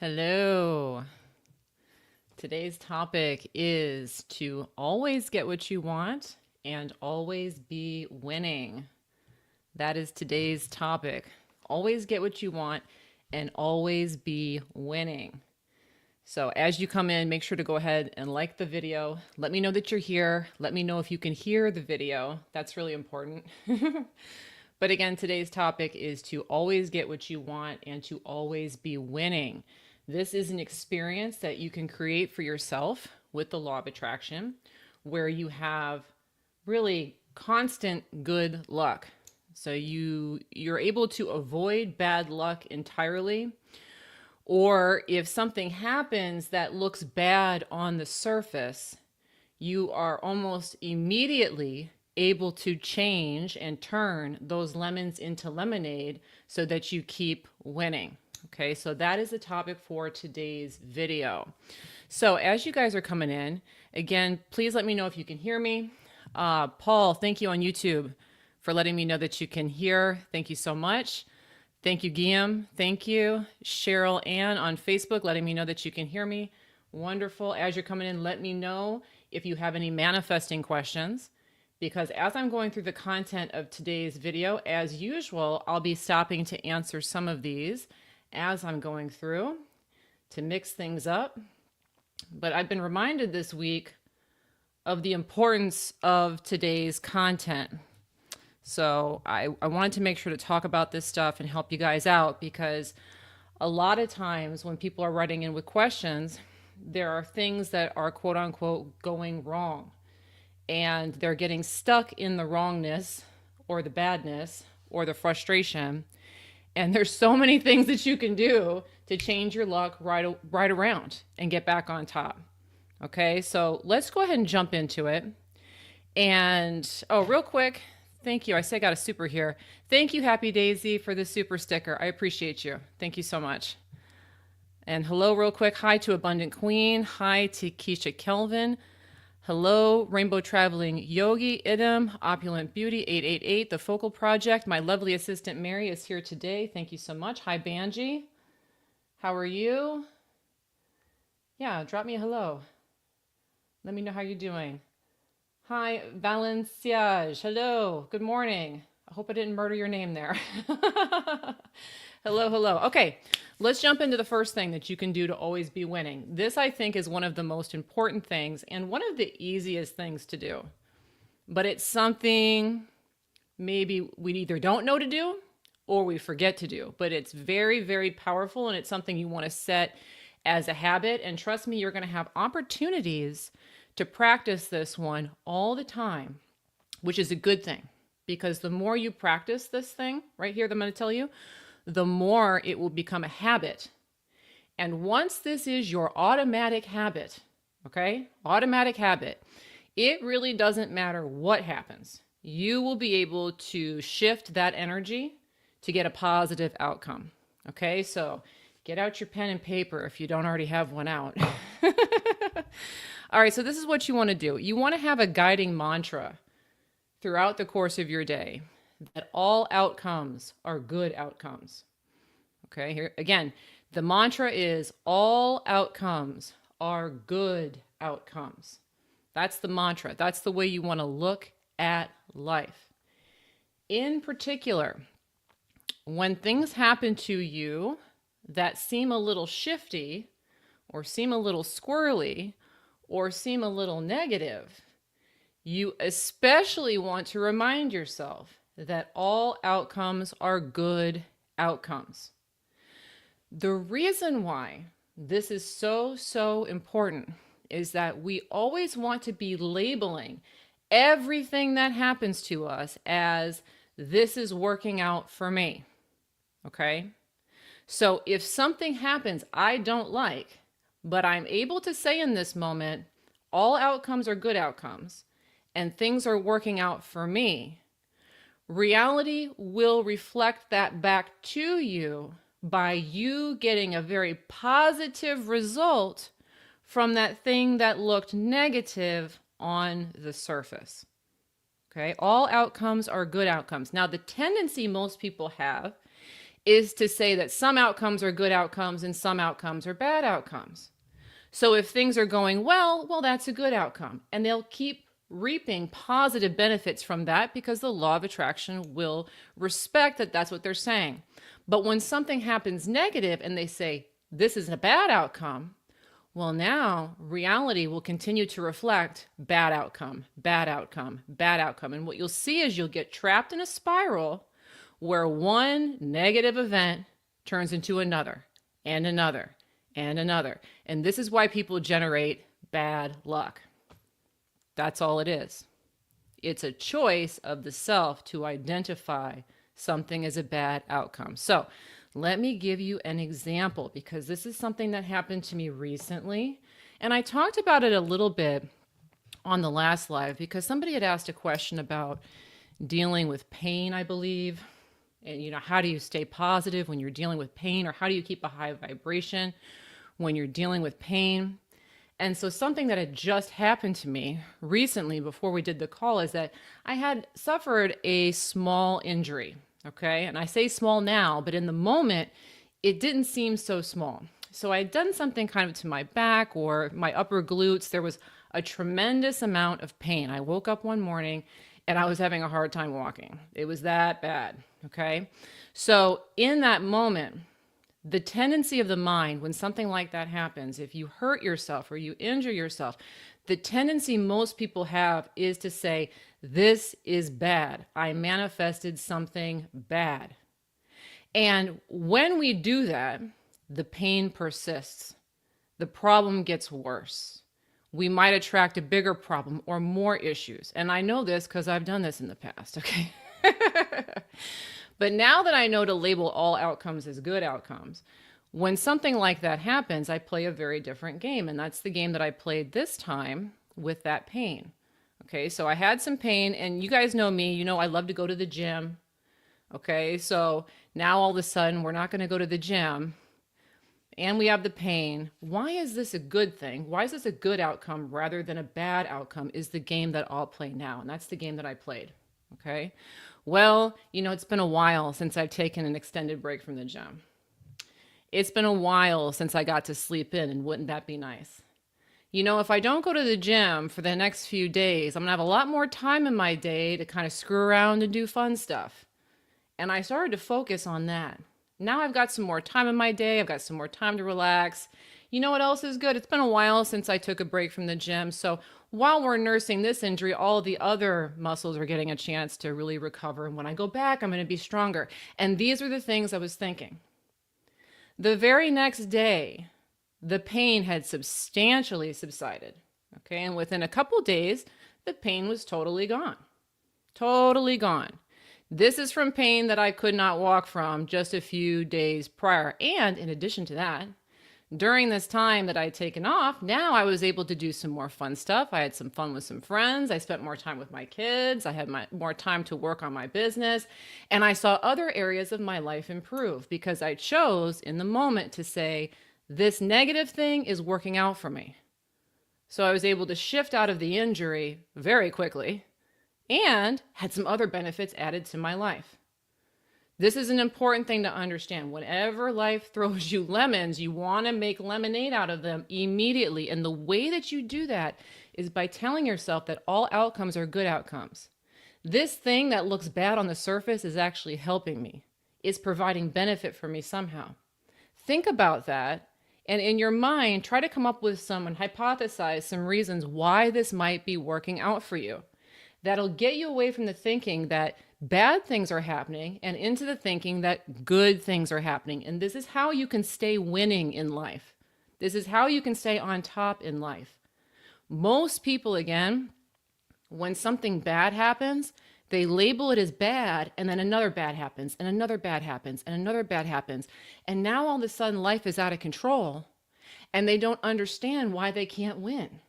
Hello. Today's topic is to always get what you want and always be winning. That is today's topic. Always get what you want and always be winning. So as you come in, make sure to go ahead and like the video. Let me know that you're here. Let me know if you can hear the video. That's really important. But again, today's topic is to always get what you want and to always be winning. This is an experience that you can create for yourself with the law of attraction, where you have really constant good luck. So you're able to avoid bad luck entirely. Or if something happens that looks bad on the surface, you are almost immediately able to change and turn those lemons into lemonade so that you keep winning. Okay, so that is the topic for today's video. So as you guys are coming in, again, please let me know if you can hear me. Paul, thank you on YouTube for letting me know that you can hear. Thank you so much. Thank you, Guillaume. Thank you. Cheryl Ann on Facebook, letting me know that you can hear me. Wonderful. As you're coming in, let me know if you have any manifesting questions, because as I'm going through the content of today's video, as usual, I'll be stopping to answer some of these as I'm going through to mix things up. But I've been reminded this week of the importance of today's content. So I wanted to make sure to talk about this stuff and help you guys out, because a lot of times when people are writing in with questions, there are things that are quote unquote going wrong, and they're getting stuck in the wrongness or the badness or the frustration. And there's so many things that you can do to change your luck right around and get back on top. Okay, so let's go ahead and jump into it. And real quick, thank you. I say I got a super here. Thank you, Happy Daisy, for the super sticker. I appreciate you. Thank you so much. And hello, real quick. Hi to Abundant Queen. Hi to Keisha Kelvin. Hello, Rainbow Traveling Yogi, Idem, Opulent Beauty, 888, The Focal Project. My lovely assistant, Mary, is here today. Thank you so much. Hi, Banji. How are you? Yeah, drop me a hello. Let me know how you're doing. Hi, Valenciage. Hello. Good morning. I hope I didn't murder your name there. Hello, hello. Okay, let's jump into the first thing that you can do to always be winning. This, I think, is one of the most important things and one of the easiest things to do. But it's something maybe we either don't know to do or we forget to do. But it's very, very powerful, and it's something you want to set as a habit. And trust me, you're going to have opportunities to practice this one all the time, which is a good thing, because the more you practice this thing right here that I'm going to tell you, the more it will become a habit. And once this is your automatic habit, okay, automatic habit, it really doesn't matter what happens. You will be able to shift that energy to get a positive outcome. Okay, so get out your pen and paper if you don't already have one out. All right, so this is what you want to do. You want to have a guiding mantra throughout the course of your day, that all outcomes are good outcomes. Okay, here again, the mantra is all outcomes are good outcomes. That's the mantra. That's the way you want to look at life. In particular, when things happen to you that seem a little shifty or seem a little squirrely or seem a little negative, you especially want to remind yourself that all outcomes are good outcomes. The reason why this is so important is that we always want to be labeling everything that happens to us as this is working out for me. Okay? So if something happens I don't like, but I'm able to say in this moment, all outcomes are good outcomes, and things are working out for me, reality will reflect that back to you by you getting a very positive result from that thing that looked negative on the surface. Okay, all outcomes are good outcomes. Now, the tendency most people have is to say that some outcomes are good outcomes and some outcomes are bad outcomes. So if things are going well, that's a good outcome. And they'll keep reaping positive benefits from that because the law of attraction will respect that that's what they're saying. But when something happens negative and they say, this is a bad outcome, well, now reality will continue to reflect bad outcome, bad outcome, bad outcome. And what you'll see is you'll get trapped in a spiral where one negative event turns into another and another and another. And this is why people generate bad luck. That's all it is. It's a choice of the self to identify something as a bad outcome. So let me give you an example because this is something that happened to me recently. And I talked about it a little bit on the last live because somebody had asked a question about dealing with pain, I believe. And, how do you stay positive when you're dealing with pain, or how do you keep a high vibration when you're dealing with pain? And so something that had just happened to me recently before we did the call is that I had suffered a small injury. Okay. And I say small now, but in the moment, it didn't seem so small. So I had done something kind of to my back or my upper glutes. There was a tremendous amount of pain. I woke up one morning and I was having a hard time walking. It was that bad. Okay. So in that moment, the tendency of the mind, when something like that happens, if you hurt yourself or you injure yourself, the tendency most people have is to say, this is bad. I manifested something bad. And when we do that, the pain persists. The problem gets worse. We might attract a bigger problem or more issues. And I know this because I've done this in the past, okay? But now that I know to label all outcomes as good outcomes, when something like that happens, I play a very different game. And that's the game that I played this time with that pain. Okay, so I had some pain, and you guys know me, I love to go to the gym. Okay, so now all of a sudden we're not going to go to the gym and we have the pain. Why is this a good thing? Why is this a good outcome rather than a bad outcome is the game that I'll play now. And that's the game that I played. Okay. Well, it's been a while since I've taken an extended break from the gym. It's been a while since I got to sleep in, and wouldn't that be nice? If I don't go to the gym for the next few days, I'm going to have a lot more time in my day to kind of screw around and do fun stuff. And I started to focus on that. Now I've got some more time in my day. I've got some more time to relax. You know what else is good? It's been a while since I took a break from the gym. So while we're nursing this injury, all of the other muscles are getting a chance to really recover. And when I go back, I'm going to be stronger. And these are the things I was thinking. The very next day, the pain had substantially subsided. Okay. And within a couple days, the pain was totally gone. Totally gone. This is from pain that I could not walk from just a few days prior. And in addition to that, during this time that I had taken off, now I was able to do some more fun stuff. I had some fun with some friends. I spent more time with my kids. I had more time to work on my business. And I saw other areas of my life improve because I chose in the moment to say, this negative thing is working out for me. So I was able to shift out of the injury very quickly and had some other benefits added to my life. This is an important thing to understand. Whenever life throws you lemons, you want to make lemonade out of them immediately. And the way that you do that is by telling yourself that all outcomes are good outcomes. This thing that looks bad on the surface is actually helping me. It's providing benefit for me somehow. Think about that. And in your mind, try to come up with some and hypothesize some reasons why this might be working out for you. That'll get you away from the thinking that bad things are happening and into the thinking that good things are happening. And this is how you can stay winning in life. This is how you can stay on top in life. Most people, again, when something bad happens, they label it as bad, and then another bad happens, and another bad happens, and another bad happens. And now all of a sudden life is out of control, and they don't understand why they can't win.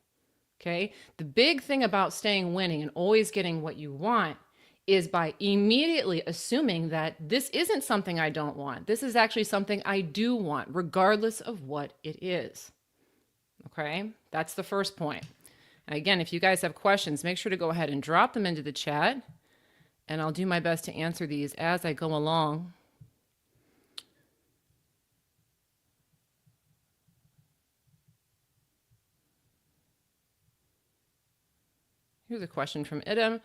Okay? The big thing about staying winning and always getting what you want is by immediately assuming that this isn't something I don't want. This is actually something I do want, regardless of what it is. Okay? That's the first point. And again, if you guys have questions, make sure to go ahead and drop them into the chat, and I'll do my best to answer these as I go along. Here's a question from Idem.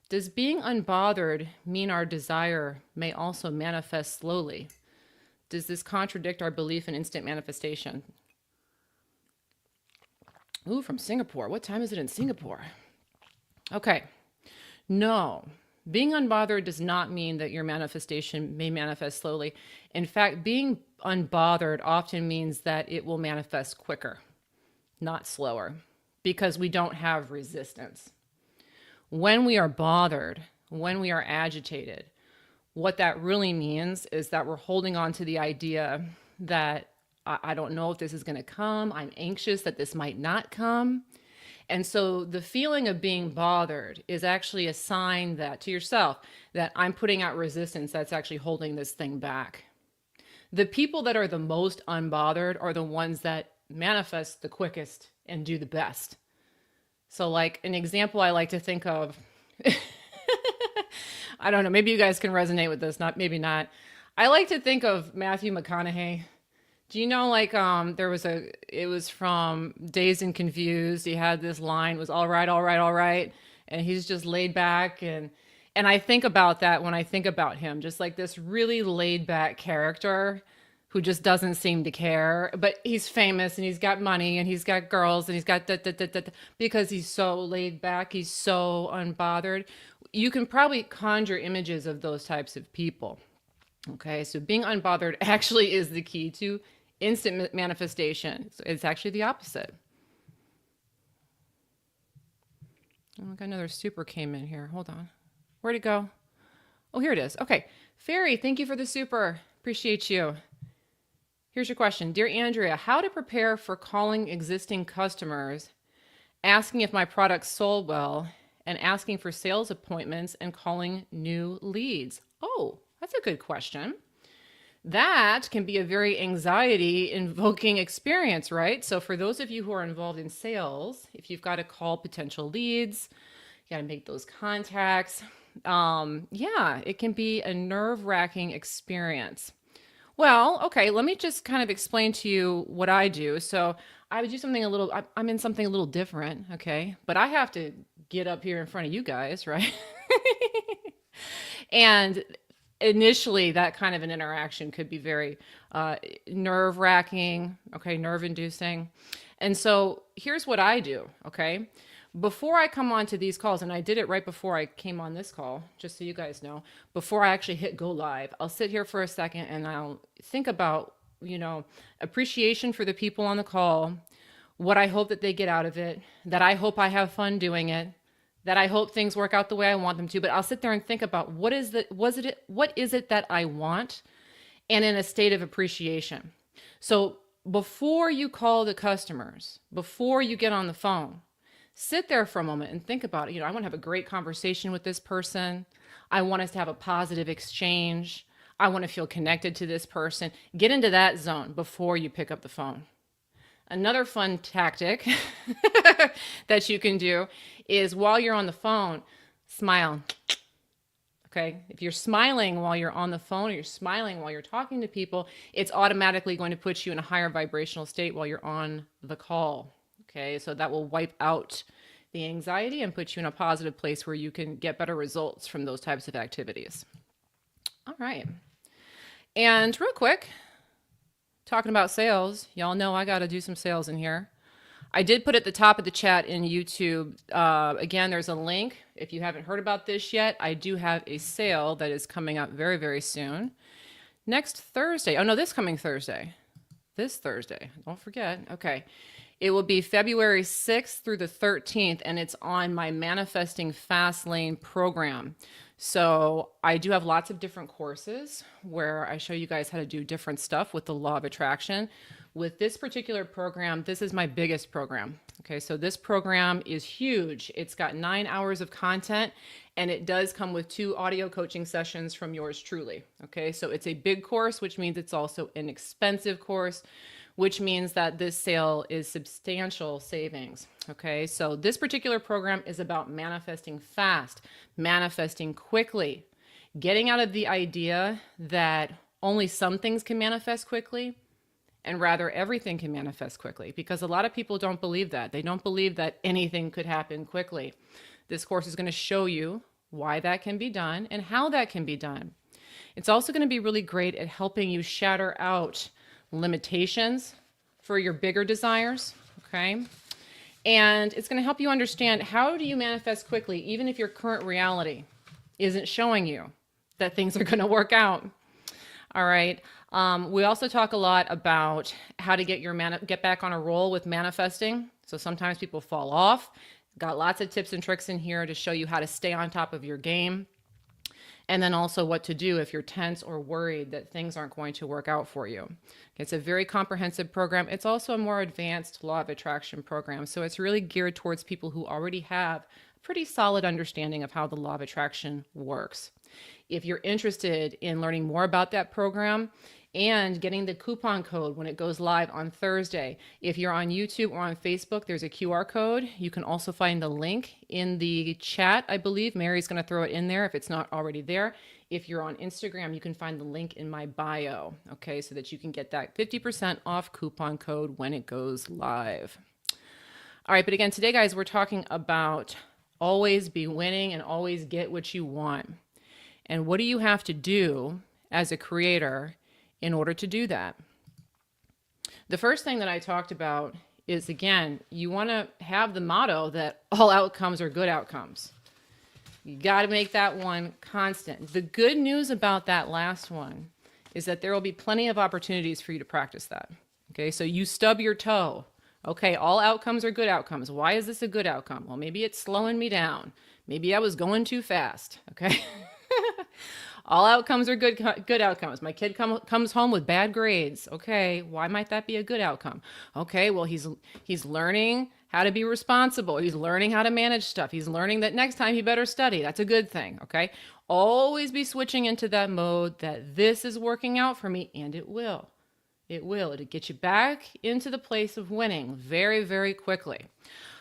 Does being unbothered mean our desire may also manifest slowly? Does this contradict our belief in instant manifestation? Ooh, from Singapore. What time is it in Singapore? Okay. No. Being unbothered does not mean that your manifestation may manifest slowly. In fact, being unbothered often means that it will manifest quicker, not slower, because we don't have resistance. When we are bothered, when we are agitated, what that really means is that we're holding on to the idea that I don't know if this is going to come. I'm anxious that this might not come. And so the feeling of being bothered is actually a sign that to yourself that I'm putting out resistance that's actually holding this thing back. The people that are the most unbothered are the ones that manifest the quickest and do the best. So like an example I like to think of, I don't know, maybe you guys can resonate with this, maybe not. I like to think of Matthew McConaughey. Do you know, like, it was from Dazed and Confused. He had this line, it was all right, all right, all right. And he's just laid back. And I think about that when I think about him, just like this really laid back character who just doesn't seem to care, but he's famous and he's got money and he's got girls and he's got because he's so laid back. He's so unbothered. You can probably conjure images of those types of people. Okay. So being unbothered actually is the key to instant manifestation. So it's actually the opposite. Oh, got another super came in here. Hold on. Where'd it go? Oh, here it is. Okay. Fairy, thank you for the super. Appreciate you. Here's your question. Dear Andrea, how to prepare for calling existing customers, asking if my product sold well, and asking for sales appointments and calling new leads? Oh, that's a good question. That can be a very anxiety invoking experience, right? So for those of you who are involved in sales, if you've got to call potential leads, you got to make those contacts. Yeah, it can be a nerve-wracking experience. Well, okay, let me just kind of explain to you what I do. So I would do something I'm in something a little different, okay? But I have to get up here in front of you guys, right? And initially, that kind of an interaction could be very nerve-wracking, okay, nerve-inducing. And so here's what I do, okay? Before I come on to these calls, and I did it right before I came on this call, just so you guys know, before I actually hit go live, I'll sit here for a second and I'll think about, appreciation for the people on the call, what I hope that they get out of it, that I hope I have fun doing it, that I hope things work out the way I want them to. But I'll sit there and think about what is it that I want, and in a state of appreciation. So before you call the customers, before you get on the phone, sit there for a moment and think about it. I want to have a great conversation with this person. I want us to have a positive exchange. I want to feel connected to this person. Get into that zone before you pick up the phone. Another fun tactic that you can do is while you're on the phone, smile. Okay. If you're smiling while you're on the phone or you're smiling while you're talking to people, it's automatically going to put you in a higher vibrational state while you're on the call. Okay. So that will wipe out the anxiety and put you in a positive place where you can get better results from those types of activities. All right. And real quick, talking about sales, y'all know I got to do some sales in here. I did put at the top of the chat in YouTube, again, there's a link. If you haven't heard about this yet, I do have a sale that is coming up very, very soon. Next Thursday. Oh, no, this coming Thursday. This Thursday. Don't forget. Okay. It will be February 6th through the 13th, and it's on my Manifesting Fast Lane program. So I do have lots of different courses where I show you guys how to do different stuff with the law of attraction. With this particular program, this is my biggest program. Okay, so this program is huge. It's got 9 hours of content, and it does come with 2 audio coaching sessions from yours truly. Okay, so it's a big course, which means it's also an expensive course, which means that this sale is substantial savings. Okay, so this particular program is about manifesting fast, manifesting quickly, getting out of the idea that only some things can manifest quickly, and rather everything can manifest quickly, because a lot of people don't believe that. They don't believe that anything could happen quickly. This course is going to show you why that can be done and how that can be done. It's also going to be really great at helping you shatter out limitations for your bigger desires, okay? And it's going to help you understand, how do you manifest quickly, even if your current reality isn't showing you that things are going to work out. All right. We also talk a lot about how to get back on a roll with manifesting. So sometimes people fall off. Got lots of tips and tricks in here to show you how to stay on top of your game. And then also what to do if you're tense or worried that things aren't going to work out for you. It's a very comprehensive program. It's also a more advanced law of attraction program. So it's really geared towards people who already have a pretty solid understanding of how the law of attraction works. If you're interested in learning more about that program and getting the coupon code when it goes live on Thursday, if you're on YouTube or on Facebook, there's a QR code. You can also find the link in the chat, I believe. Mary's going to throw it in there if it's not already there. If you're on Instagram, you can find the link in my bio, okay, so that you can get that 50% off coupon code when it goes live. All right, but again, today, guys, we're talking about always be winning and always get what you want. And what do you have to do as a creator in order to do that? The first thing that I talked about is, again, you want to have the motto that all outcomes are good outcomes. You got to make that one constant. The good news about that last one is that there will be plenty of opportunities for you to practice that. Okay, so you stub your toe. Okay, all outcomes are good outcomes. Why is this a good outcome? Well, maybe it's slowing me down. Maybe I was going too fast. Okay. All outcomes are good outcomes. My kid comes home with bad grades. Okay, why might that be a good outcome? Okay, well, he's learning how to be responsible. He's learning how to manage stuff. He's learning that next time he better study. That's a good thing, okay? Always be switching into that mode that this is working out for me, and it will. It will. It'll get you back into the place of winning very, very quickly.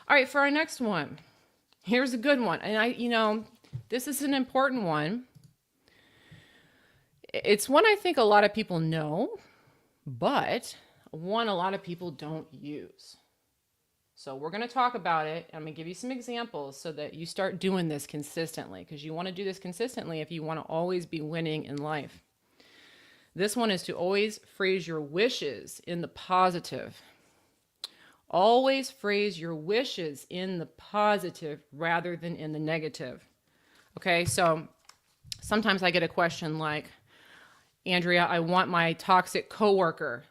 All right, for our next one, here's a good one. And this is an important one. It's one I think a lot of people know, but one a lot of people don't use. So we're going to talk about it. I'm going to give you some examples so that you start doing this consistently, because you want to do this consistently if you want to always be winning in life. This one is to always phrase your wishes in the positive. Always phrase your wishes in the positive rather than in the negative. Okay, so sometimes I get a question like, Andrea, I want my toxic coworker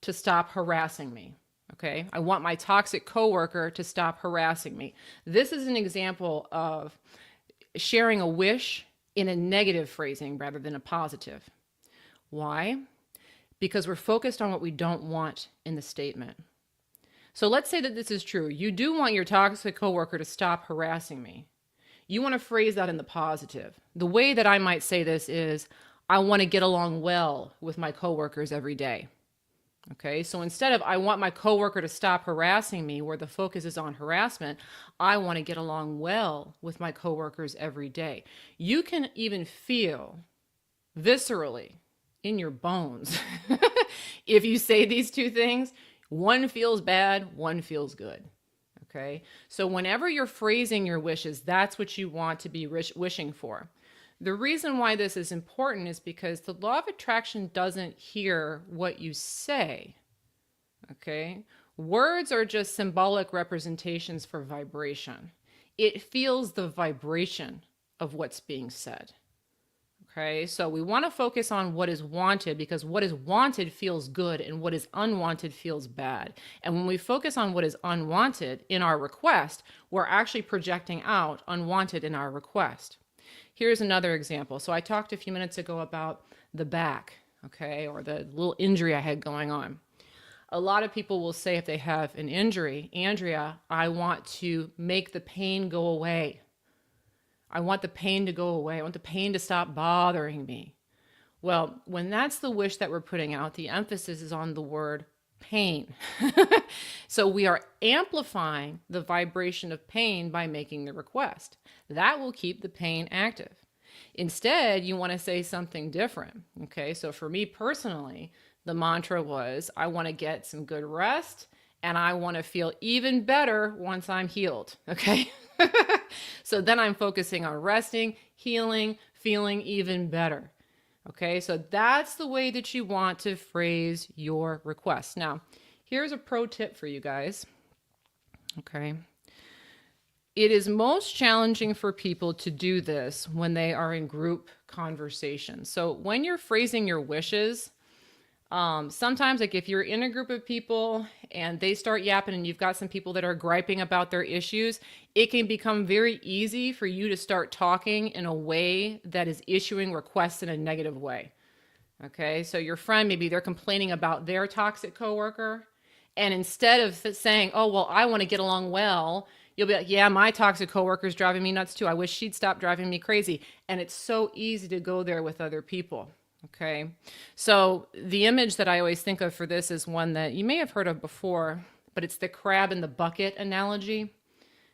to stop harassing me. Okay, I want my toxic coworker to stop harassing me. This is an example of sharing a wish in a negative phrasing rather than a positive. Why? Because we're focused on what we don't want in the statement. So let's say that this is true. You do want your toxic coworker to stop harassing me. You want to phrase that in the positive. The way that I might say this is, I want to get along well with my coworkers every day. Okay, so instead of I want my coworker to stop harassing me, where the focus is on harassment, I want to get along well with my coworkers every day. You can even feel viscerally in your bones if you say these two things. One feels bad, one feels good. Okay, so whenever you're phrasing your wishes, that's what you want to be wishing for. The reason why this is important is because the law of attraction doesn't hear what you say, okay? Words are just symbolic representations for vibration. It feels the vibration of what's being said, okay? So we want to focus on what is wanted, because what is wanted feels good and what is unwanted feels bad. And when we focus on what is unwanted in our request, we're actually projecting out unwanted in our request. Here's another example. So I talked a few minutes ago about the back, okay, or the little injury I had going on. A lot of people will say if they have an injury, Andrea, I want to make the pain go away. I want the pain to go away. I want the pain to stop bothering me. Well, when that's the wish that we're putting out, the emphasis is on the word pain. So we are amplifying the vibration of pain by making the request. That will keep the pain active. Instead, you want to say something different. Okay, so for me personally, the mantra was, I want to get some good rest and I want to feel even better once I'm healed. Okay. So then I'm focusing on resting, healing, feeling even better. Okay, so that's the way that you want to phrase your request. Now, here's a pro tip for you guys. Okay. It is most challenging for people to do this when they are in group conversations. So when you're phrasing your wishes, sometimes, like if you're in a group of people and they start yapping and you've got some people that are griping about their issues, it can become very easy for you to start talking in a way that is issuing requests in a negative way. Okay, so your friend, maybe they're complaining about their toxic coworker. And instead of saying, oh, well, I want to get along well, you'll be like, yeah, my toxic coworker is driving me nuts too. I wish she'd stop driving me crazy. And it's so easy to go there with other people. Okay, so the image that I always think of for this is one that you may have heard of before, but it's the crab in the bucket analogy.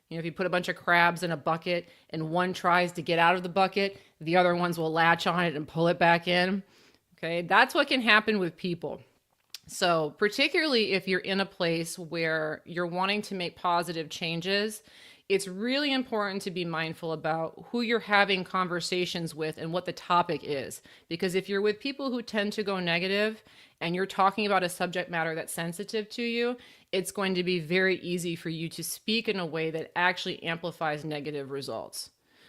You know, if you put a bunch of crabs in a bucket and one tries to get out of the bucket, the other ones will latch on it and pull it back in. Okay, that's what can happen with people. So particularly if you're in a place where you're wanting to make positive changes, it's really important to be mindful about who you're having conversations with and what the topic is. Because if you're with people who tend to go negative and you're talking about a subject matter that's sensitive to you, it's going to be very easy for you to speak in a way that actually amplifies negative results.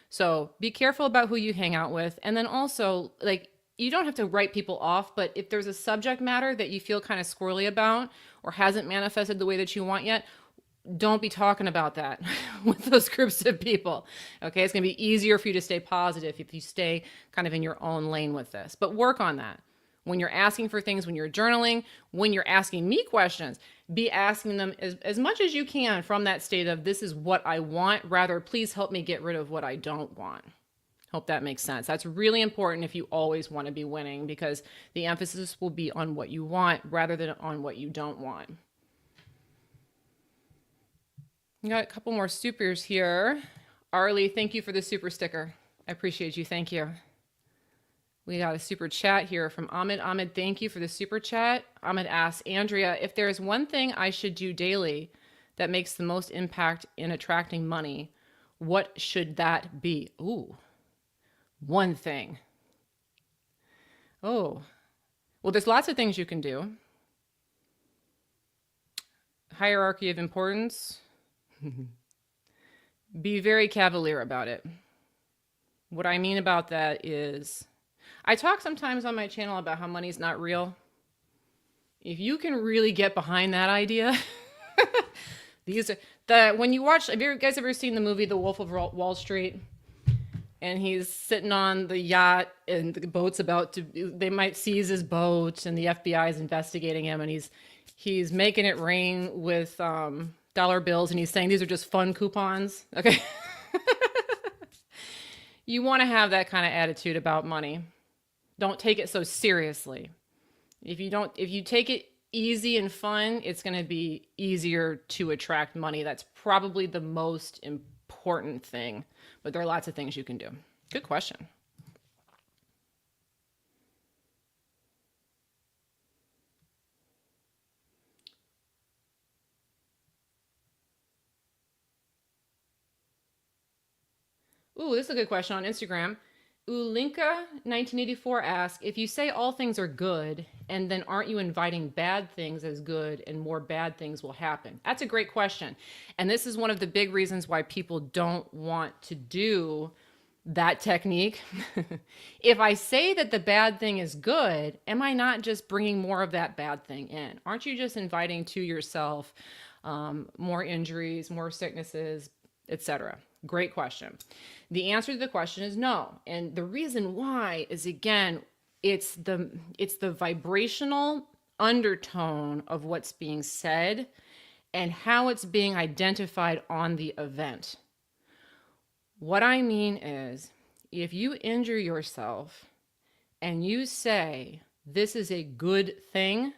So be careful about who you hang out with. And then also, like, you don't have to write people off, but if there's a subject matter that you feel kind of squirrely about or hasn't manifested the way that you want yet, don't be talking about that with those groups of people. Okay, it's going to be easier for you to stay positive if you stay kind of in your own lane with this. But work on that. When you're asking for things, when you're journaling, when you're asking me questions, be asking them as much as you can from that state of this is what I want, rather please help me get rid of what I don't want. Hope that makes sense. That's really important if you always want to be winning, because the emphasis will be on what you want rather than on what you don't want. We got a couple more supers here. Arlie, thank you for the super sticker. I appreciate you. Thank you. We got a super chat here from Ahmed. Ahmed, thank you for the super chat. Ahmed asks, Andrea, if there is one thing I should do daily that makes the most impact in attracting money, what should that be? Ooh, one thing. Oh, well, there's lots of things you can do. Hierarchy of importance. Be very cavalier about it. What I mean about that is, I talk sometimes on my channel about how money's not real. If you can really get behind that idea, when you watch, have you guys ever seen the movie The Wolf of Wall Street? And he's sitting on the yacht and the boat's they might seize his boat and the FBI is investigating him, and he's making it rain with dollar bills, and he's saying these are just fun coupons. Okay. You want to have that kind of attitude about money. Don't take it so seriously. If you take it easy and fun, it's going to be easier to attract money. That's probably the most important thing, but there are lots of things you can do. Good question. Ooh, this is a good question on Instagram. Ulinka1984 asks, if you say all things are good, and then aren't you inviting bad things as good and more bad things will happen? That's a great question. And this is one of the big reasons why people don't want to do that technique. If I say that the bad thing is good, am I not just bringing more of that bad thing in? Aren't you just inviting to yourself more injuries, more sicknesses, etc.? Great question. The answer to the question is no. And the reason why is, again, it's the vibrational undertone of what's being said and how it's being identified on the event. What I mean is, if you injure yourself and you say this is a good thing,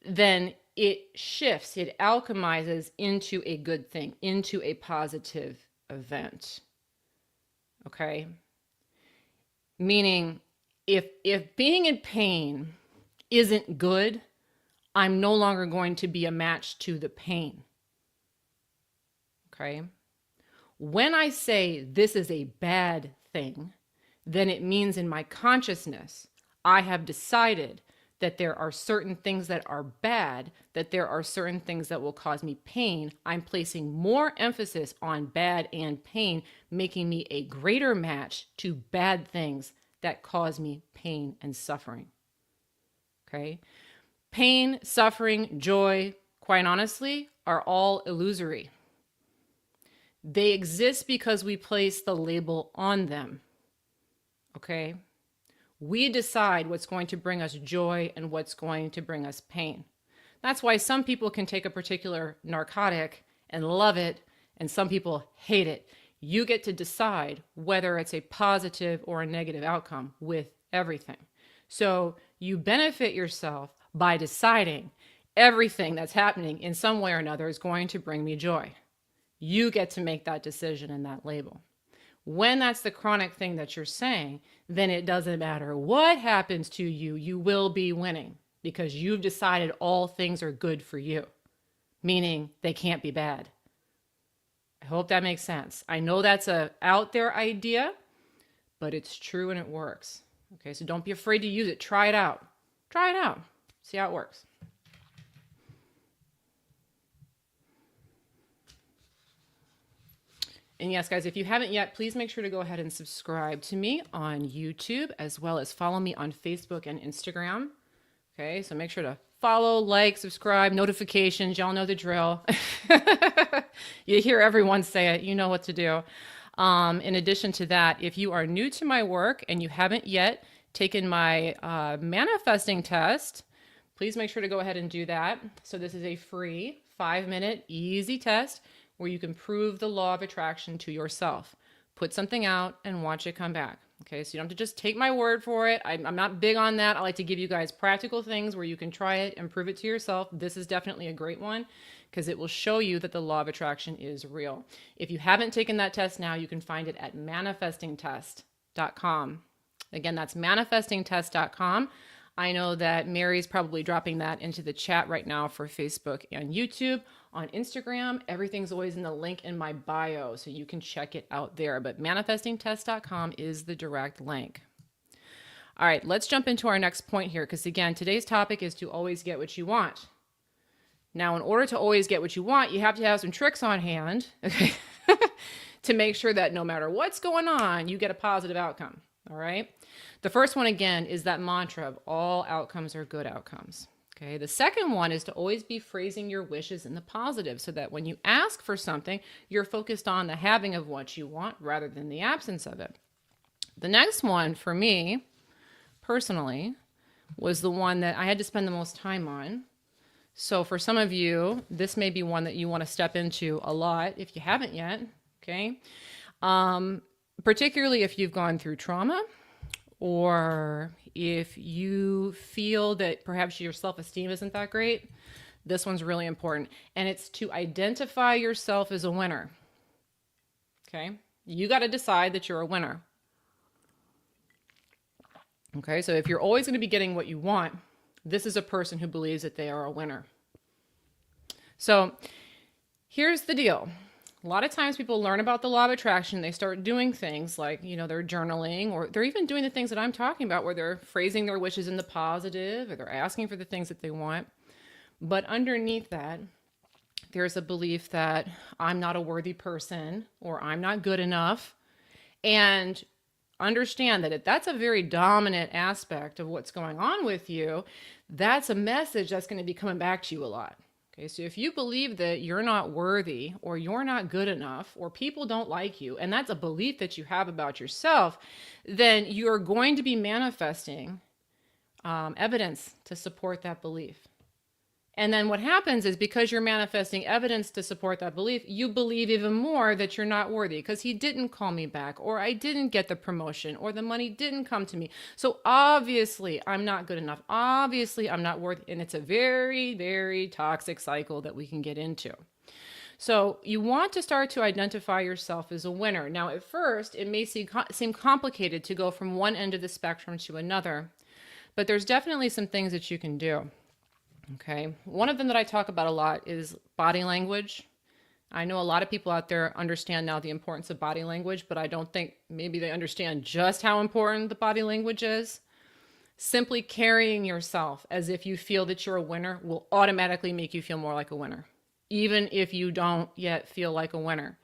then it shifts, it alchemizes into a good thing, into a positive event. Okay? Meaning, if being in pain isn't good, I'm no longer going to be a match to the pain. Okay? When I say this is a bad thing, then it means in my consciousness, I have decided that there are certain things that are bad, that there are certain things that will cause me pain. I'm placing more emphasis on bad and pain, making me a greater match to bad things that cause me pain and suffering. Okay? Pain, suffering, joy, quite honestly, are all illusory. They exist because we place the label on them. Okay? We decide what's going to bring us joy and what's going to bring us pain. That's why some people can take a particular narcotic and love it, and some people hate it. You get to decide whether it's a positive or a negative outcome with everything. So you benefit yourself by deciding everything that's happening in some way or another is going to bring me joy. You get to make that decision and that label. When that's the chronic thing that you're saying, then it doesn't matter what happens to you, you will be winning because you've decided all things are good for you, meaning they can't be bad. I hope that makes sense. I know that's a out there idea, but it's true and it works. Okay, so don't be afraid to use it. Try it out. Try it out. See how it works. And yes, guys, if you haven't yet, please make sure to go ahead and subscribe to me on YouTube, as well as follow me on Facebook and Instagram. Okay, so make sure to follow, like, subscribe, notifications. Y'all know the drill. You hear everyone say it. You know what to do. In addition to that, if you are new to my work and you haven't yet taken my manifesting test, please make sure to go ahead and do that. So this is a free 5-minute easy test where you can prove the law of attraction to yourself. Put something out and watch it come back. Okay, so you don't have to just take my word for it. I'm not big on that. I like to give you guys practical things where you can try it and prove it to yourself. This is definitely a great one because it will show you that the law of attraction is real. If you haven't taken that test now, you can find it at manifestingtest.com. Again, that's manifestingtest.com. I know that Mary's probably dropping that into the chat right now for Facebook and YouTube. On Instagram, everything's always in the link in my bio, so you can check it out there. But manifestingtest.com is the direct link. All right, let's jump into our next point here, because again, today's topic is to always get what you want. Now, in order to always get what you want, you have to have some tricks on hand, okay, to make sure that no matter what's going on, you get a positive outcome. All right. The first one, again, is that mantra of all outcomes are good outcomes. Okay. The second one is to always be phrasing your wishes in the positive so that when you ask for something, you're focused on the having of what you want rather than the absence of it. The next one for me personally was the one that I had to spend the most time on. So for some of you, this may be one that you want to step into a lot if you haven't yet. Okay. Particularly if you've gone through trauma, or if you feel that perhaps your self-esteem isn't that great, this one's really important. And it's to identify yourself as a winner. Okay? You got to decide that you're a winner. Okay? So if you're always going to be getting what you want, this is a person who believes that they are a winner. So here's the deal. A lot of times people learn about the law of attraction. They start doing things like, they're journaling, or they're even doing the things that I'm talking about where they're phrasing their wishes in the positive, or they're asking for the things that they want. But underneath that, there's a belief that I'm not a worthy person or I'm not good enough. And understand that if that's a very dominant aspect of what's going on with you, that's a message that's going to be coming back to you a lot. Okay, so if you believe that you're not worthy or you're not good enough or people don't like you, and that's a belief that you have about yourself, then you're going to be manifesting evidence to support that belief. And then what happens is because you're manifesting evidence to support that belief, you believe even more that you're not worthy because he didn't call me back, or I didn't get the promotion, or the money didn't come to me. So obviously I'm not good enough. Obviously I'm not worthy. And it's a very, very toxic cycle that we can get into. So you want to start to identify yourself as a winner. Now, at first, it may seem complicated to go from one end of the spectrum to another, but there's definitely some things that you can do. Okay. One of them that I talk about a lot is body language. I know a lot of people out there understand now the importance of body language, but I don't think maybe they understand just how important the body language is. Simply carrying yourself as if you feel that you're a winner will automatically make you feel more like a winner, even if you don't yet feel like a winner.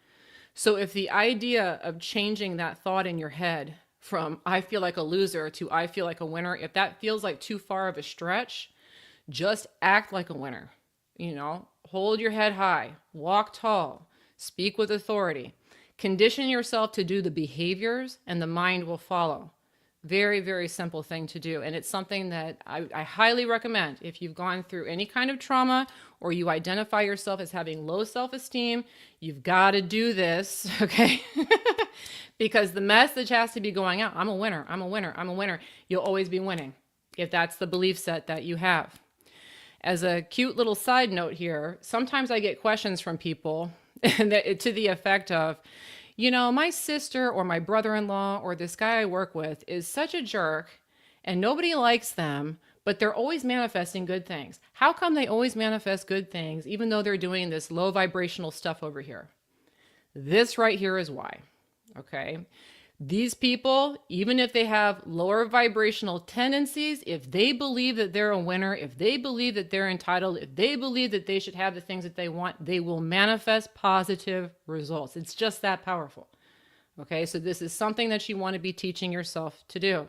So if the idea of changing that thought in your head from I feel like a loser to I feel like a winner, if that feels like too far of a stretch, just act like a winner. Hold your head high, walk tall, speak with authority. Condition yourself to do the behaviors and the mind will follow. Very, very simple thing to do. And it's something that I highly recommend. If you've gone through any kind of trauma or you identify yourself as having low self-esteem, you've got to do this, okay? Because the message has to be going out. I'm a winner. I'm a winner. I'm a winner. You'll always be winning if that's the belief set that you have. As a cute little side note here, sometimes I get questions from people to the effect of, my sister or my brother-in-law or this guy I work with is such a jerk and nobody likes them, but they're always manifesting good things. How come they always manifest good things even though they're doing this low vibrational stuff over here? This right here is why, okay? These people, even if they have lower vibrational tendencies, if they believe that they're a winner, if they believe that they're entitled, if they believe that they should have the things that they want, they will manifest positive results. It's just that powerful. Okay, so this is something that you want to be teaching yourself to do.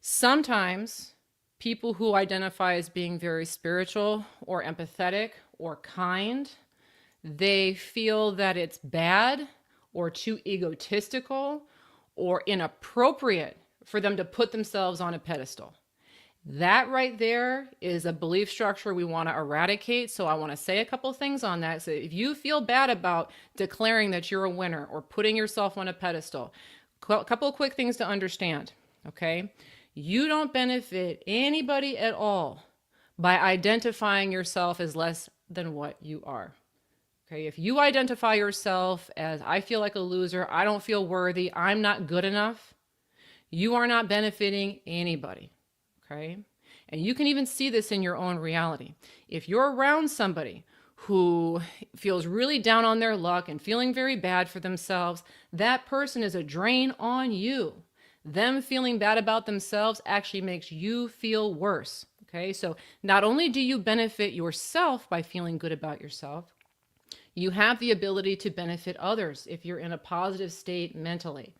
Sometimes people who identify as being very spiritual or empathetic or kind, they feel that it's bad or too egotistical or inappropriate for them to put themselves on a pedestal. That right there is a belief structure we want to eradicate. So I want to say a couple things on that. So if you feel bad about declaring that you're a winner or putting yourself on a pedestal, a couple of quick things to understand, okay? You don't benefit anybody at all by identifying yourself as less than what you are. Okay, if you identify yourself as I feel like a loser, I don't feel worthy, I'm not good enough, you are not benefiting anybody. Okay? And you can even see this in your own reality. If you're around somebody who feels really down on their luck and feeling very bad for themselves, that person is a drain on you. Them feeling bad about themselves actually makes you feel worse. Okay? So not only do you benefit yourself by feeling good about yourself, you have the ability to benefit others if you're in a positive state mentally.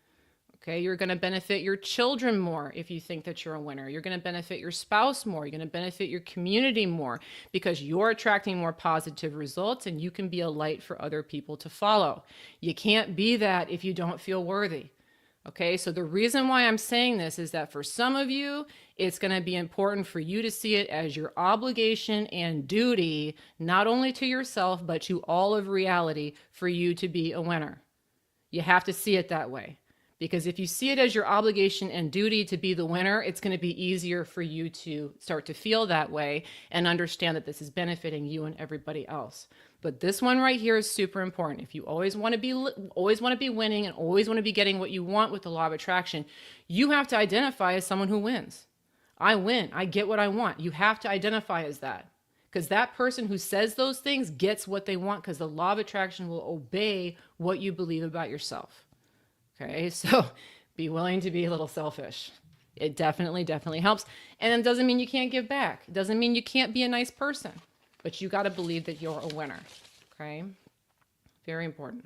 Okay, you're going to benefit your children more if you think that you're a winner. You're going to benefit your spouse more. You're going to benefit your community more because you're attracting more positive results and you can be a light for other people to follow. You can't be that if you don't feel worthy. Okay, so the reason why I'm saying this is that for some of you, it's going to be important for you to see it as your obligation and duty, not only to yourself, but to all of reality for you to be a winner. You have to see it that way. Because if you see it as your obligation and duty to be the winner, it's going to be easier for you to start to feel that way and understand that this is benefiting you and everybody else. But this one right here is super important. If you always want to be winning and always want to be getting what you want with the law of attraction, you have to identify as someone who wins. I win. I get what I want. You have to identify as that. Because that person who says those things gets what they want because the law of attraction will obey what you believe about yourself. Okay, so be willing to be a little selfish. It definitely helps. And it doesn't mean you can't give back. It doesn't mean you can't be a nice person. But you got to believe that you're a winner. Okay? Very important.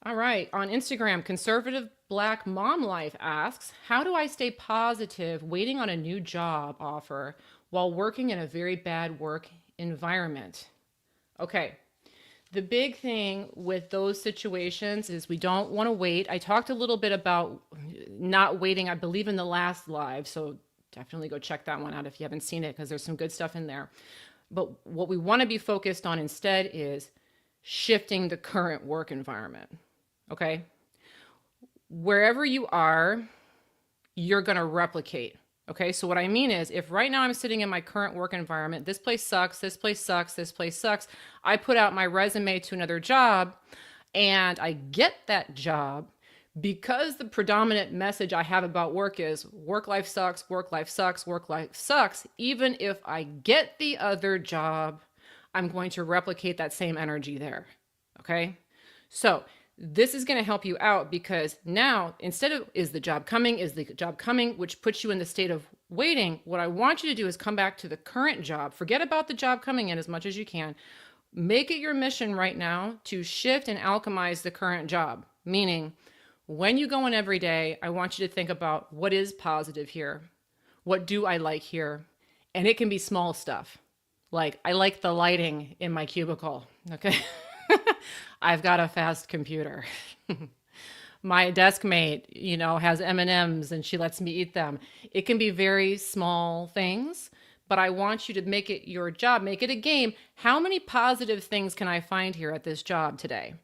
All right. On Instagram, Conservative Black Mom Life asks, how do I stay positive waiting on a new job offer while working in a very bad work environment? Okay. The big thing with those situations is we don't want to wait. I talked a little bit about not waiting, I believe, in the last live. So definitely go check that one out if you haven't seen it because there's some good stuff in there. But what we want to be focused on instead is shifting the current work environment. Okay? Wherever you are, you're going to replicate. Okay, so what I mean is if right now I'm sitting in my current work environment, this place sucks, this place sucks, this place sucks, I put out my resume to another job and I get that job, Because the predominant message I have about work is work life sucks, work life sucks, work life sucks. Even if I get the other job, I'm going to replicate that same energy there. Okay. So this is going to help you out because now instead of is the job coming, which puts you in the state of waiting, what I want you to do is come back to the current job. Forget about the job coming in as much as you can. Make it your mission right now to shift and alchemize the current job, meaning when you go in every day, I want you to think about what is positive here. What do I like here? And it can be small stuff. Like, I like the lighting in my cubicle. Okay. I've got a fast computer. My desk mate, has M&Ms and she lets me eat them. It can be very small things, but I want you to make it your job, make it a game. How many positive things can I find here at this job today?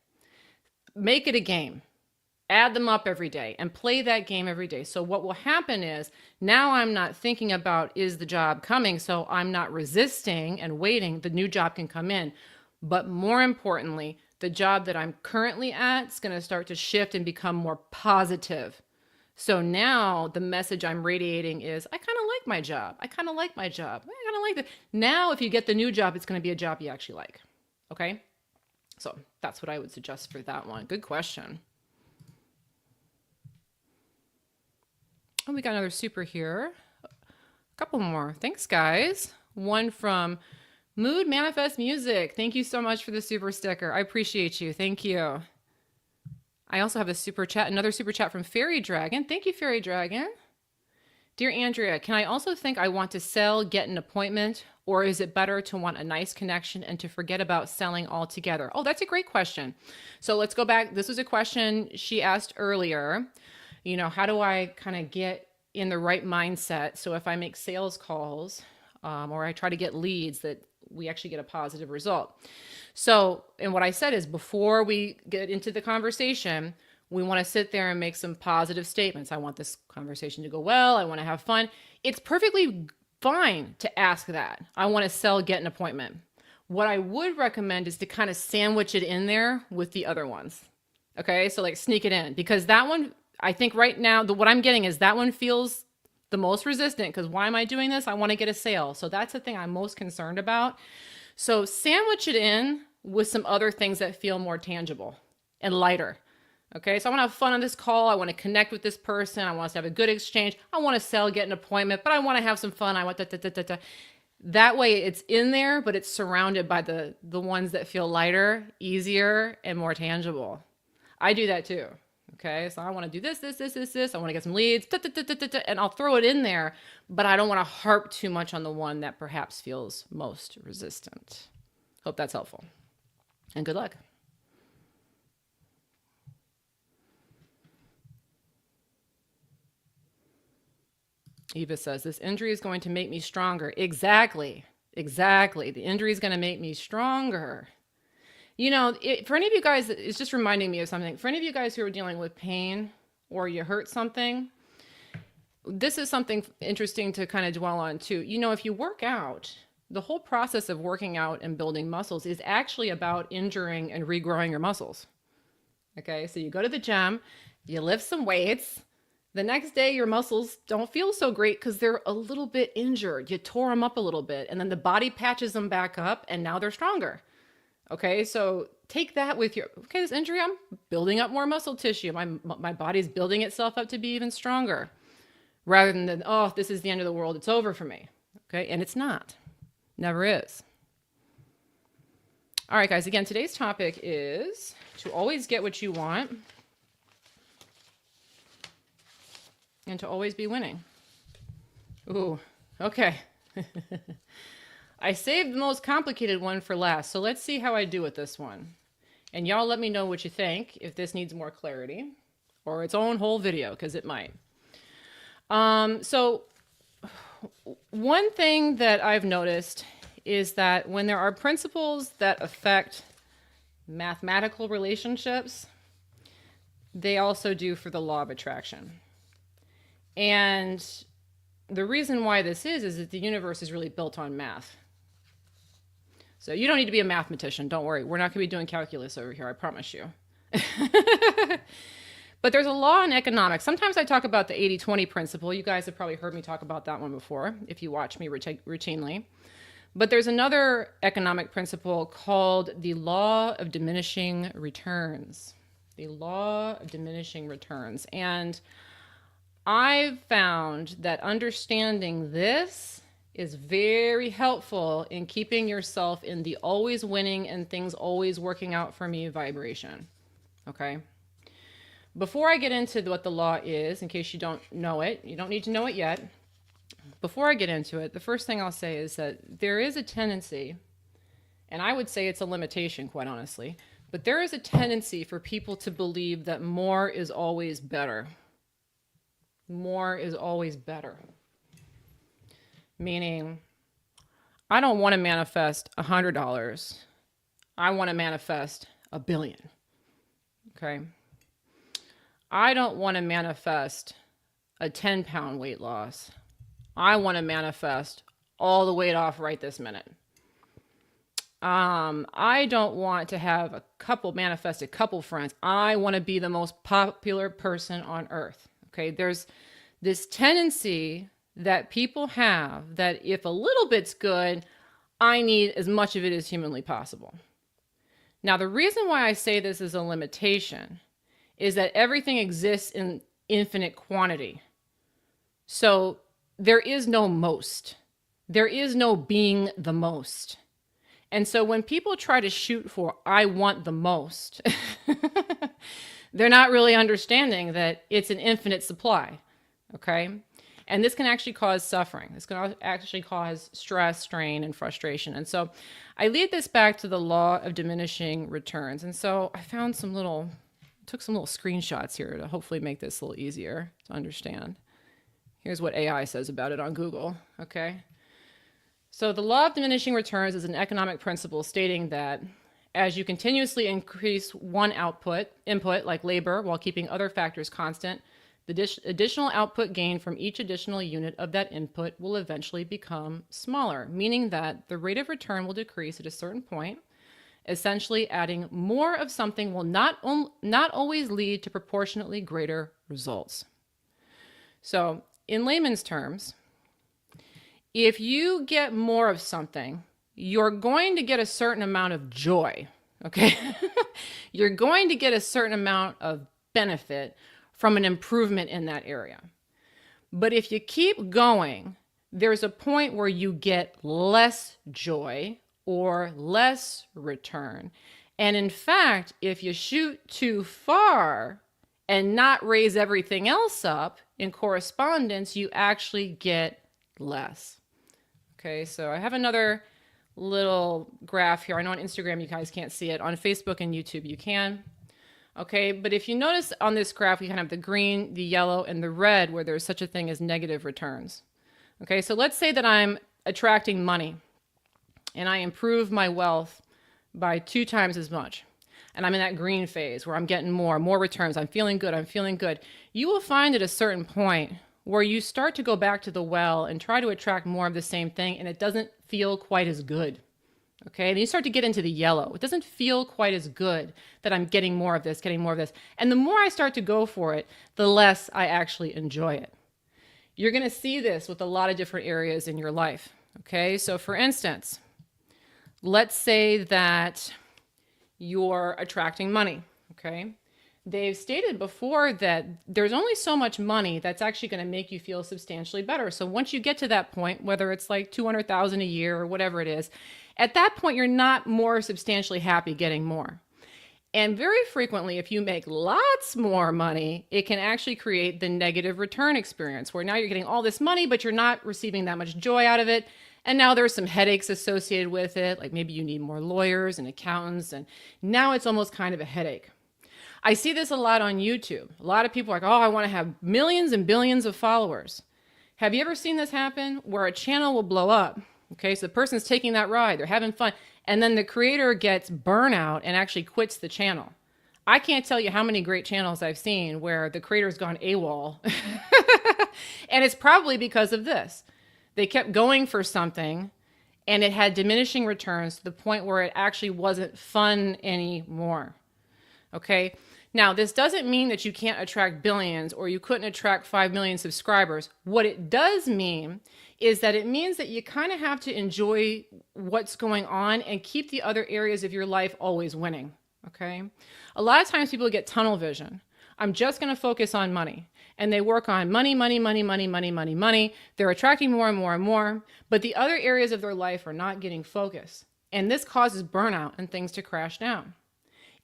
Make it a game. Add them up every day and play that game every day. So what will happen is now I'm not thinking about is the job coming, so I'm not resisting and waiting. The new job can come in. But more importantly, the job that I'm currently at is going to start to shift and become more positive. So now the message I'm radiating is, I kind of like my job. I kind of like my job. I kind of like it. Now, if you get the new job, it's going to be a job you actually like. Okay? So that's what I would suggest for that one. Good question. Oh, we got another super here. A couple more. Thanks, guys. One from Mood Manifest Music. Thank you so much for the super sticker. I appreciate you. Thank you. I also have a super chat, another super chat from Fairy Dragon. Thank you, Fairy Dragon. Dear Andrea, can I also think I want to sell, get an appointment, or is it better to want a nice connection and to forget about selling altogether? Oh, that's a great question. So let's go back. This was a question she asked earlier. How do I kind of get in the right mindset? So if I make sales calls or I try to get leads, that we actually get a positive result. So, and what I said is before we get into the conversation, we want to sit there and make some positive statements. I want this conversation to go well. I want to have fun. It's perfectly fine to ask that. I want to sell, get an appointment. What I would recommend is to kind of sandwich it in there with the other ones. Okay. So like sneak it in, because that one, I think right now, what I'm getting is that one feels the most resistant because why am I doing this? I want to get a sale. So that's the thing I'm most concerned about. So sandwich it in with some other things that feel more tangible and lighter. Okay. So I want to have fun on this call. I want to connect with this person. I want us to have a good exchange. I want to sell, get an appointment, but I want to have some fun. I want that way it's in there, but it's surrounded by the ones that feel lighter, easier, and more tangible. I do that too. Okay, so I want to do this. I want to get some leads, and I'll throw it in there, but I don't want to harp too much on the one that perhaps feels most resistant. Hope that's helpful. And good luck. Eva says, this injury is going to make me stronger. Exactly. The injury is going to make me stronger. For any of you guys, it's just reminding me of something. For any of you guys who are dealing with pain or you hurt something, this is something interesting to kind of dwell on too. If you work out, the whole process of working out and building muscles is actually about injuring and regrowing your muscles. Okay, so you go to the gym, you lift some weights. The next day, your muscles don't feel so great because they're a little bit injured. You tore them up a little bit, and then the body patches them back up, and now they're stronger. Okay, so take that with your, this injury, I'm building up more muscle tissue. My body's building itself up to be even stronger rather than, oh, this is the end of the world. It's over for me. Okay, and it's not. Never is. All right, guys, again, today's topic is to always get what you want and to always be winning. Ooh, okay. I saved the most complicated one for last, so let's see how I do with this one. And y'all let me know what you think, if this needs more clarity or its own whole video, because it might. So one thing that I've noticed is that when there are principles that affect mathematical relationships, they also do for the law of attraction. And the reason why this is that the universe is really built on math. So you don't need to be a mathematician. Don't worry. We're not going to be doing calculus over here. I promise you. But there's a law in economics. Sometimes I talk about the 80-20 principle. You guys have probably heard me talk about that one before if you watch me routinely. But there's another economic principle called the law of diminishing returns. The law of diminishing returns. And I've found that understanding this is very helpful in keeping yourself in the always winning and things always working out for me vibration. Okay? Before I get into what the law is, in case you don't know it, you don't need to know it yet. Before I get into it, the first thing I'll say is that there is a tendency, and I would say it's a limitation, quite honestly, but there is a tendency for people to believe that more is always better. More is always better. Meaning, I don't want to manifest $100. I want to manifest $1 billion. Okay? I don't want to manifest a 10-pound weight loss. I want to manifest all the weight off right this minute. I don't want to manifest a couple friends. I want to be the most popular person on earth. Okay, there's this tendency that people have that if a little bit's good, I need as much of it as humanly possible. Now, the reason why I say this is a limitation is that everything exists in infinite quantity. So there is no most. There is no being the most. And so when people try to shoot for, I want the most, they're not really understanding that it's an infinite supply. Okay? And this can actually cause suffering. This can actually cause stress, strain, and frustration. And so I lead this back to the law of diminishing returns. And so I found took some little screenshots here to hopefully make this a little easier to understand. Here's what AI says about it on Google, okay? So the law of diminishing returns is an economic principle stating that as you continuously increase one input like labor, while keeping other factors constant, the additional output gained from each additional unit of that input will eventually become smaller, meaning that the rate of return will decrease at a certain point. Essentially, adding more of something will not always lead to proportionately greater results. So, in layman's terms, if you get more of something, you're going to get a certain amount of joy, okay? You're going to get a certain amount of benefit from an improvement in that area. But if you keep going, there's a point where you get less joy or less return. And in fact, if you shoot too far and not raise everything else up in correspondence, you actually get less. Okay, so I have another little graph here. I know on Instagram you guys can't see it. On Facebook and YouTube you can. Okay, but if you notice on this graph, we kind of have the green, the yellow, and the red where there's such a thing as negative returns. Okay, so let's say that I'm attracting money and I improve my wealth by 2 times as much. And I'm in that green phase where I'm getting more returns. I'm feeling good. You will find at a certain point where you start to go back to the well and try to attract more of the same thing, and it doesn't feel quite as good. Okay, and you start to get into the yellow. It doesn't feel quite as good that I'm getting more of this. And the more I start to go for it, the less I actually enjoy it. You're going to see this with a lot of different areas in your life. Okay, so for instance, let's say that you're attracting money. Okay, they've stated before that there's only so much money that's actually going to make you feel substantially better. So once you get to that point, whether it's like $200,000 a year or whatever it is, at that point, you're not more substantially happy getting more. And very frequently, if you make lots more money, it can actually create the negative return experience where now you're getting all this money, but you're not receiving that much joy out of it. And now there's some headaches associated with it. Like maybe you need more lawyers and accountants. And now it's almost kind of a headache. I see this a lot on YouTube. A lot of people are like, oh, I want to have millions and billions of followers. Have you ever seen this happen where a channel will blow up? Okay, so the person's taking that ride, they're having fun, and then the creator gets burnout and actually quits the channel. I can't tell you how many great channels I've seen where the creator's gone AWOL. And it's probably because of this. They kept going for something, and it had diminishing returns to the point where it actually wasn't fun anymore. Okay, Now, this doesn't mean that you can't attract billions or you couldn't attract 5 million subscribers. What it does mean is that it means that you kind of have to enjoy what's going on and keep the other areas of your life always winning. Okay? A lot of times people get tunnel vision. I'm just going to focus on money. And they work on money, money, money, money, money, money, money. They're attracting more and more and more. But the other areas of their life are not getting focused. And this causes burnout and things to crash down.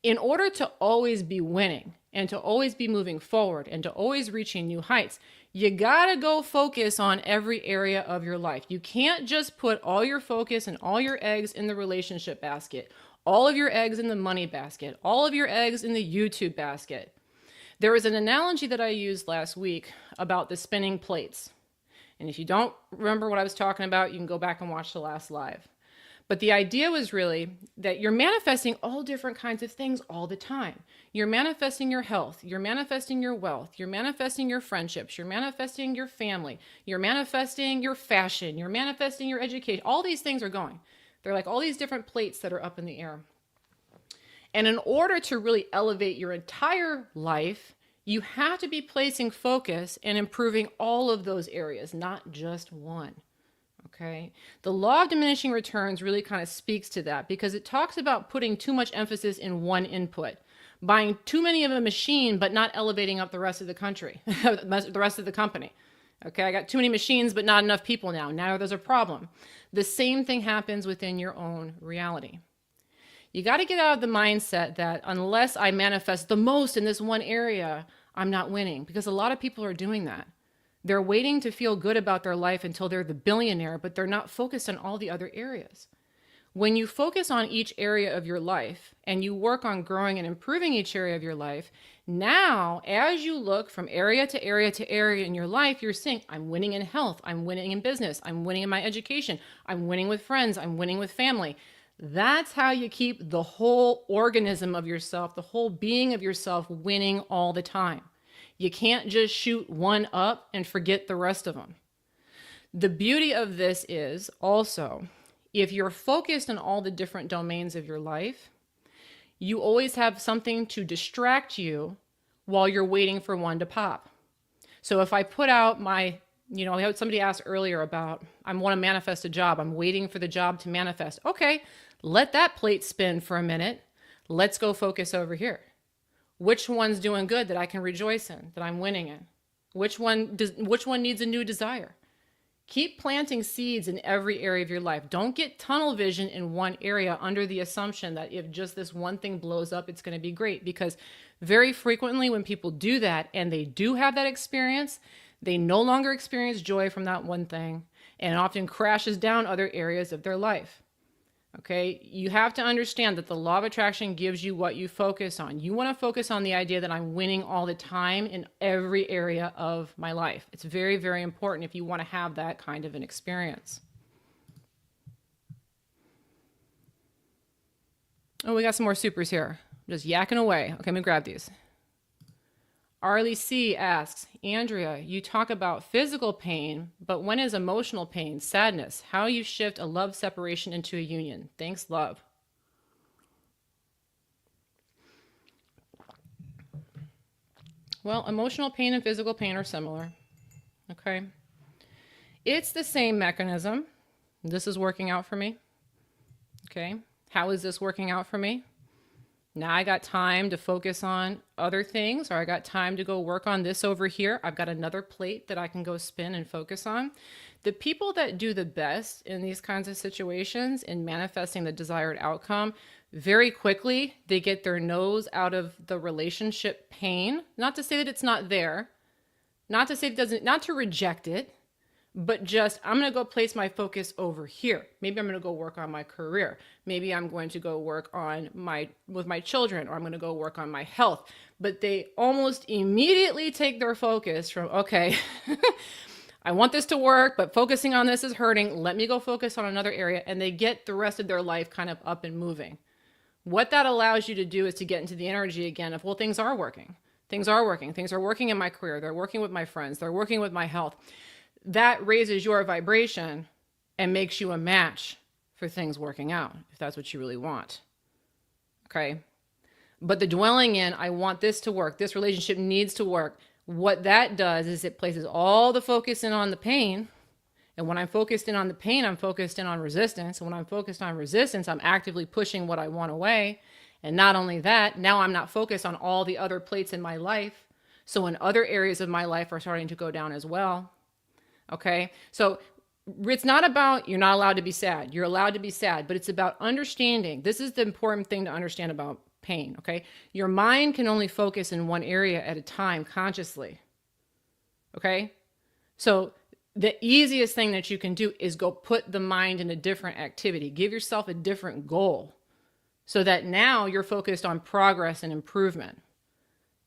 In order to always be winning and to always be moving forward and to always reaching new heights, you gotta go focus on every area of your life. You can't just put all your focus and all your eggs in the relationship basket, all of your eggs in the money basket, all of your eggs in the YouTube basket. There was an analogy that I used last week about the spinning plates. And if you don't remember what I was talking about, you can go back and watch the last live. But the idea was really that you're manifesting all different kinds of things all the time. You're manifesting your health, you're manifesting your wealth, you're manifesting your friendships, you're manifesting your family, you're manifesting your fashion, you're manifesting your education. All these things are going. They're like all these different plates that are up in the air. And in order to really elevate your entire life, you have to be placing focus and improving all of those areas, not just one. Okay. The law of diminishing returns really kind of speaks to that because it talks about putting too much emphasis in one input, buying too many of a machine, but not elevating up the rest of the country, the rest of the company. Okay. I got too many machines, but not enough people now. Now there's a problem. The same thing happens within your own reality. You got to get out of the mindset that unless I manifest the most in this one area, I'm not winning, because a lot of people are doing that. They're waiting to feel good about their life until they're the billionaire, but they're not focused on all the other areas. When you focus on each area of your life and you work on growing and improving each area of your life, now as you look from area to area to area in your life, you're saying, I'm winning in health, I'm winning in business, I'm winning in my education, I'm winning with friends, I'm winning with family. That's how you keep the whole organism of yourself, the whole being of yourself winning all the time. You can't just shoot one up and forget the rest of them. The beauty of this is also, if you're focused on all the different domains of your life, you always have something to distract you while you're waiting for one to pop. So if I put out my, I had somebody ask earlier about, I want to manifest a job. I'm waiting for the job to manifest. Okay, let that plate spin for a minute. Let's go focus over here. Which one's doing good that I can rejoice in, that I'm winning in? Which one needs a new desire? Keep planting seeds in every area of your life. Don't get tunnel vision in one area under the assumption that if just this one thing blows up, it's going to be great. Because very frequently when people do that and they do have that experience, they no longer experience joy from that one thing, and it often crashes down other areas of their life. Okay, you have to understand that the law of attraction gives you what you focus on. You want to focus on the idea that I'm winning all the time in every area of my life. It's very, very important if you want to have that kind of an experience. Oh, we got some more supers here. I'm just yakking away. Okay, let me grab these. Arlie C asks, Andrea, you talk about physical pain, but when is emotional pain, sadness? How you shift a love separation into a union? Thanks, love. Well, emotional pain and physical pain are similar. Okay. It's the same mechanism. This is working out for me. Okay. How is this working out for me? Now I got time to focus on other things, or I got time to go work on this over here. I've got another plate that I can go spin and focus on. The people that do the best in these kinds of situations in manifesting the desired outcome, very quickly, they get their nose out of the relationship pain. Not to say that it's not there, not to say it doesn't, not to reject it, but just, I'm going to go place my focus over here. Maybe I'm going to go work on my career. Maybe I'm going to go work on with my children, or I'm going to go work on my health. But they almost immediately take their focus from, okay, I want this to work, but focusing on this is hurting. Let me go focus on another area. And they get the rest of their life kind of up and moving. What that allows you to do is to get into the energy again of, well, things are working. Things are working. Things are working in my career. They're working with my friends. They're working with my health. That raises your vibration and makes you a match for things working out, if that's what you really want. Okay. But the dwelling in, I want this to work, this relationship needs to work, what that does is it places all the focus in on the pain. And when I'm focused in on the pain, I'm focused in on resistance. And when I'm focused on resistance, I'm actively pushing what I want away. And not only that, now I'm not focused on all the other plates in my life. So when other areas of my life are starting to go down as well. Okay. So it's not about you're not allowed to be sad. You're allowed to be sad, but it's about understanding. This is the important thing to understand about pain. Okay. Your mind can only focus in one area at a time consciously. Okay. So the easiest thing that you can do is go put the mind in a different activity. Give yourself a different goal so that now you're focused on progress and improvement.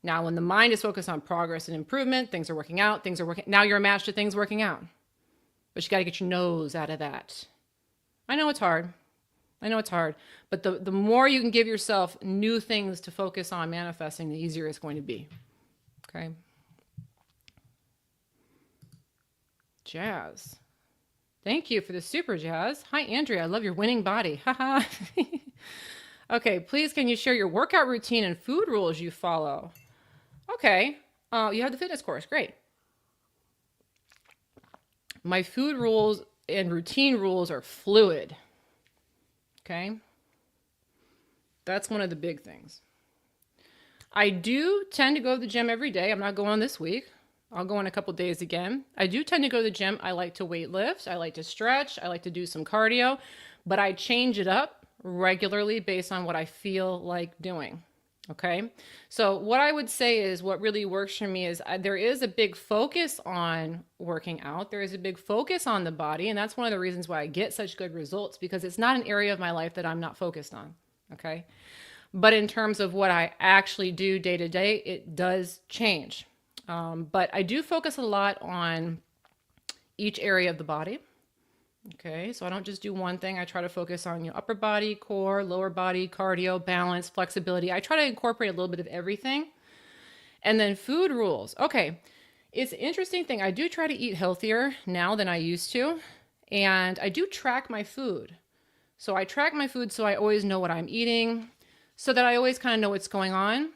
Now, when the mind is focused on progress and improvement, things are working out, now you're a match to things working out. But you got to get your nose out of that. I know it's hard. But the more you can give yourself new things to focus on manifesting, the easier it's going to be. Okay. Jazz. Thank you for the super, Jazz. Hi, Andrea. I love your winning body. Haha. Okay, please can you share your workout routine and food rules you follow? Okay. You have the fitness course. Great. My food rules and routine rules are fluid. Okay. That's one of the big things. I do tend to go to the gym every day. I'm not going this week. I'll go in a couple days again. I do tend to go to the gym. I like to weight lift. I like to stretch. I like to do some cardio, but I change it up regularly based on what I feel like doing. Okay. So what I would say is what really works for me is there is a big focus on working out. There is a big focus on the body. And that's one of the reasons why I get such good results because it's not an area of my life that I'm not focused on. Okay. But in terms of what I actually do day to day, it does change. But I do focus a lot on each area of the body. Okay, so I don't just do one thing. I try to focus on upper body, core, lower body, cardio, balance, flexibility. I try to incorporate a little bit of everything. And then food rules. Okay, it's an interesting thing. I do try to eat healthier now than I used to. And I do track my food. So I track my food so I always know what I'm eating, so that I always kind of know what's going on.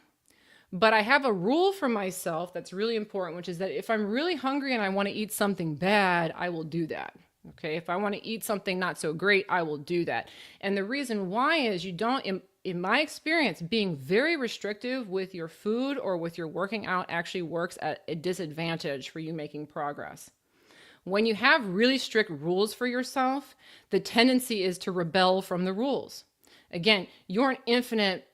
But I have a rule for myself that's really important, which is that if I'm really hungry and I want to eat something bad, I will do that. Okay. If I want to eat something not so great, I will do that. And the reason why is you don't, in my experience, being very restrictive with your food or with your working out actually works at a disadvantage for you making progress. When you have really strict rules for yourself, the tendency is to rebel from the rules. Again, you're an infinite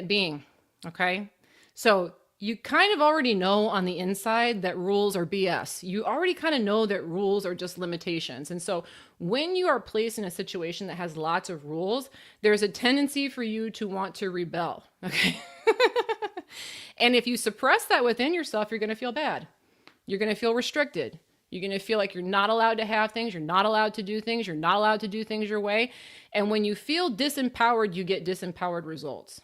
being. Okay. So you kind of already know on the inside that rules are BS. You already kind of know that rules are just limitations. And so when you are placed in a situation that has lots of rules, there's a tendency for you to want to rebel. Okay. And if you suppress that within yourself, you're going to feel bad. You're going to feel restricted. You're going to feel like you're not allowed to have things. You're not allowed to do things. You're not allowed to do things your way. And when you feel disempowered, you get disempowered results.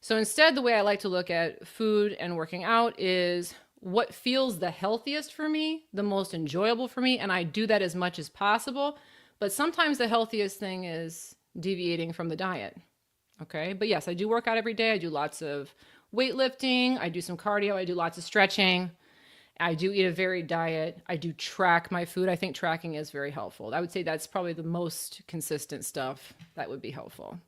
So instead, the way I like to look at food and working out is what feels the healthiest for me, the most enjoyable for me, and I do that as much as possible. But sometimes the healthiest thing is deviating from the diet. Okay, but yes, I do work out every day. I do lots of weightlifting. I do some cardio. I do lots of stretching. I do eat a varied diet. I do track my food. I think tracking is very helpful. I would say that's probably the most consistent stuff that would be helpful.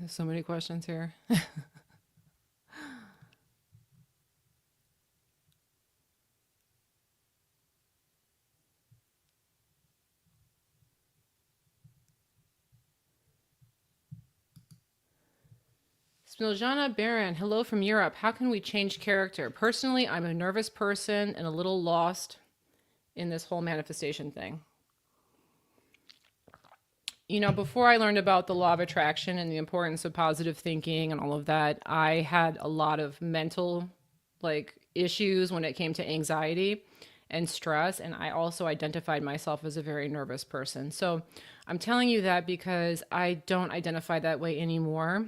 There's so many questions here. Smiljana Baron, hello from Europe. How can we change character? Personally, I'm a nervous person and a little lost in this whole manifestation thing. Before I learned about the law of attraction and the importance of positive thinking and all of that, I had a lot of mental issues when it came to anxiety and stress. And I also identified myself as a very nervous person. So I'm telling you that because I don't identify that way anymore,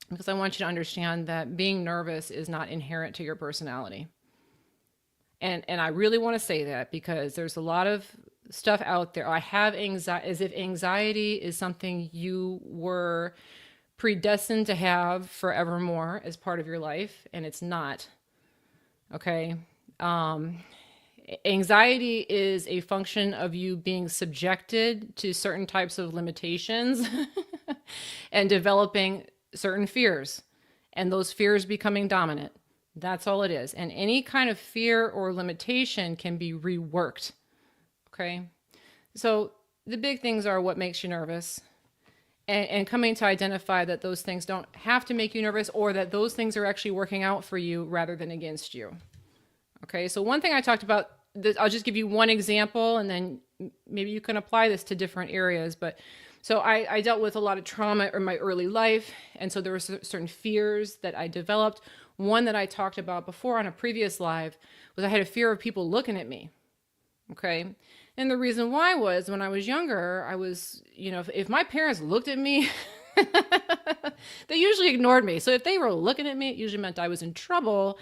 because I want you to understand that being nervous is not inherent to your personality. And I really want to say that because there's a lot of stuff out there. I have anxiety, as if anxiety is something you were predestined to have forevermore as part of your life, and it's not. Okay. Anxiety is a function of you being subjected to certain types of limitations and developing certain fears, and those fears becoming dominant. That's all it is. And any kind of fear or limitation can be reworked. Okay. So the big things are what makes you nervous, and coming to identify that those things don't have to make you nervous, or that those things are actually working out for you rather than against you. Okay, so one thing I talked about, I'll just give you one example and then maybe you can apply this to different areas. But so I dealt with a lot of trauma in my early life. And so there were certain fears that I developed. One that I talked about before on a previous live was I had a fear of people looking at me. Okay. And the reason why was when I was younger, I was, if my parents looked at me, they usually ignored me. So if they were looking at me, it usually meant I was in trouble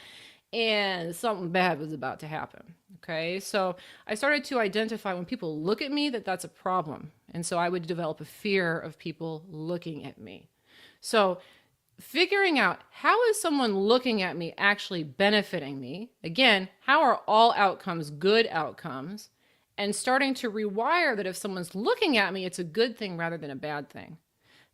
and something bad was about to happen. Okay. So I started to identify when people look at me that that's a problem. And so I would develop a fear of people looking at me. So figuring out how is someone looking at me actually benefiting me? Again, how are all outcomes good outcomes? And starting to rewire that if someone's looking at me, it's a good thing rather than a bad thing.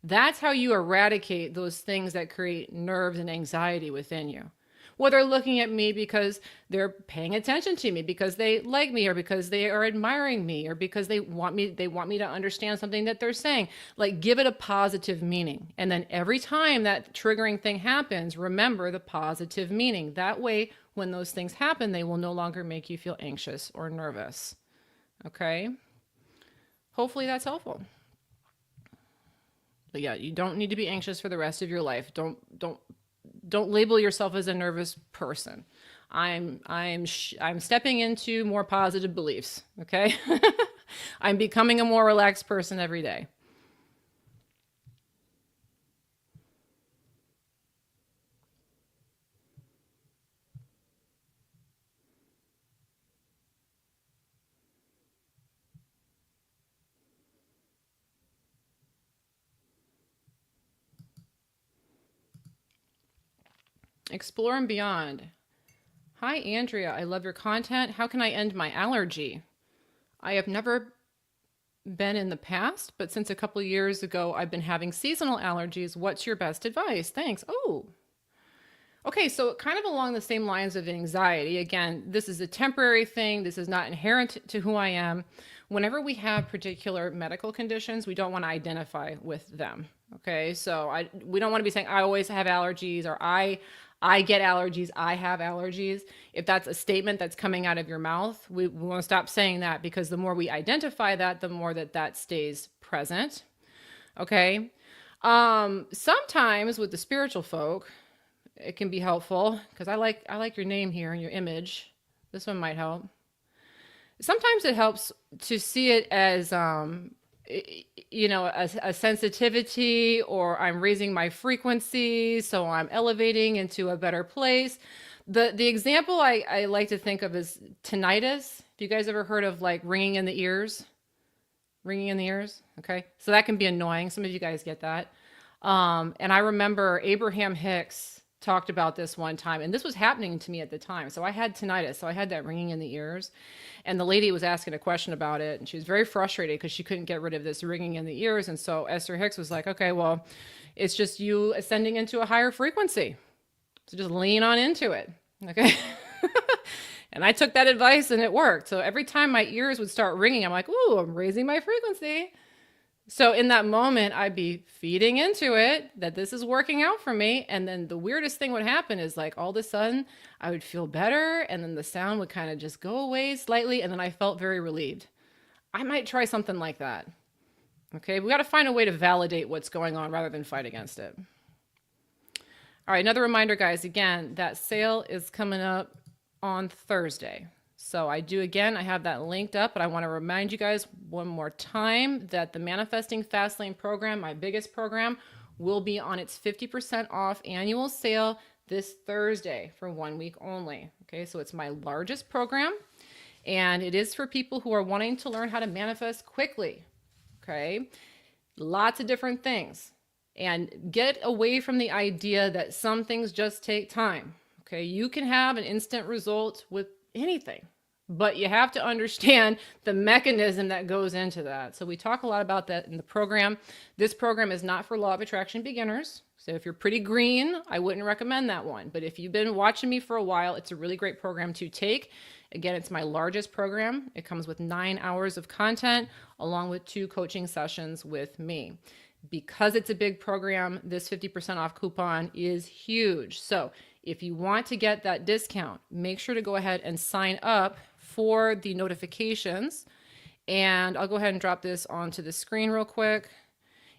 That's how you eradicate those things that create nerves and anxiety within you. Whether they're looking at me because they're paying attention to me, because they like me, or because they are admiring me, or because they want me to understand something that they're saying. Like, give it a positive meaning. And then every time that triggering thing happens, remember the positive meaning. That way, when those things happen, they will no longer make you feel anxious or nervous. Okay? Hopefully that's helpful. But yeah, you don't need to be anxious for the rest of your life. Don't label yourself as a nervous person. I'm stepping into more positive beliefs, okay? I'm becoming a more relaxed person every day. Explore and beyond. Hi, Andrea. I love your content. How can I end my allergy? I have never been in the past, but since a couple of years ago, I've been having seasonal allergies. What's your best advice? Thanks. Oh, okay. So kind of along the same lines of anxiety. Again, this is a temporary thing. This is not inherent to who I am. Whenever we have particular medical conditions, we don't want to identify with them. Okay. So we don't want to be saying I always have allergies, or I get allergies, I have allergies. If that's a statement that's coming out of your mouth, we want to stop saying that, because the more we identify that, the more that stays present. Okay. Sometimes with the spiritual folk, it can be helpful, because I like your name here and your image. This one might help. Sometimes it helps to see it as, a sensitivity, or I'm raising my frequency, so I'm elevating into a better place. The example I like to think of is tinnitus. Have you guys ever heard of like ringing in the ears? Ringing in the ears? Okay. So that can be annoying. Some of you guys get that. And I remember Abraham Hicks talked about this one time, and this was happening to me at the time. So I had tinnitus, so I had that ringing in the ears, and the lady was asking a question about it, and she was very frustrated because she couldn't get rid of this ringing in the ears. And so Esther Hicks was like, okay, well, it's just you ascending into a higher frequency, so just lean on into it. Okay. And I took that advice and it worked. So every time my ears would start ringing, I'm like, ooh, I'm raising my frequency. So in that moment, I'd be feeding into it that this is working out for me. And then the weirdest thing would happen is, like, all of a sudden I would feel better, and then the sound would kind of just go away slightly, and then I felt very relieved. I might try something like that. Okay, we got to find a way to validate what's going on rather than fight against it. All right, another reminder, guys, again, that sale is coming up on Thursday. So I do again, I have that linked up, but I want to remind you guys one more time that the Manifesting Fastlane program, my biggest program, will be on its 50% off annual sale this Thursday for 1 week only. Okay, so it's my largest program and it is for people who are wanting to learn how to manifest quickly. Okay, lots of different things. And get away from the idea that some things just take time. Okay, you can have an instant result with anything, but you have to understand the mechanism that goes into that. So we talk a lot about that in the program. This program is not for law of attraction beginners. So if you're pretty green, I wouldn't recommend that one. But if you've been watching me for a while, it's a really great program to take. Again, it's my largest program. It comes with 9 hours of content along with 2 coaching sessions with me. Because it's a big program, this 50% off coupon is huge. So if you want to get that discount, make sure to go ahead and sign up for the notifications. And I'll go ahead and drop this onto the screen real quick.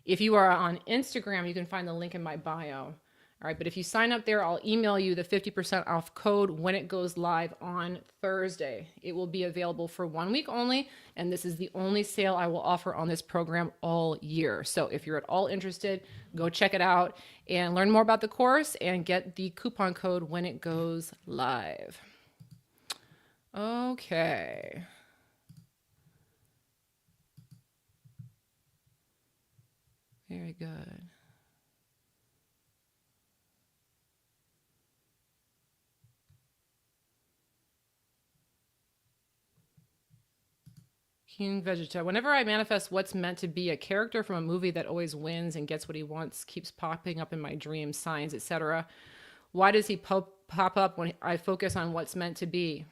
If you are on Instagram, you can find the link in my bio. All right, but if you sign up there, I'll email you the 50% off code when it goes live on Thursday. It will be available for 1 week only, and this is the only sale I will offer on this program all year. So if you're at all interested, go check it out and learn more about the course and get the coupon code when it goes live. Okay. Very good. King Vegeta. Whenever I manifest what's meant to be a character from a movie that always wins and gets what he wants, keeps popping up in my dreams, signs, etc., why does he pop up when I focus on what's meant to be?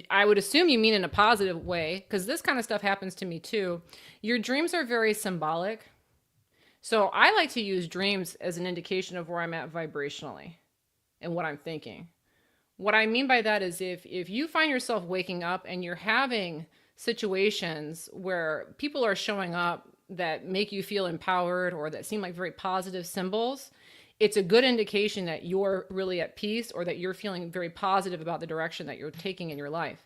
I would assume you mean in a positive way, because this kind of stuff happens to me too. Your dreams are very symbolic. So I like to use dreams as an indication of where I'm at vibrationally and what I'm thinking. What I mean by that is if you find yourself waking up and you're having situations where people are showing up that make you feel empowered or that seem like very positive symbols, it's a good indication that you're really at peace or that you're feeling very positive about the direction that you're taking in your life.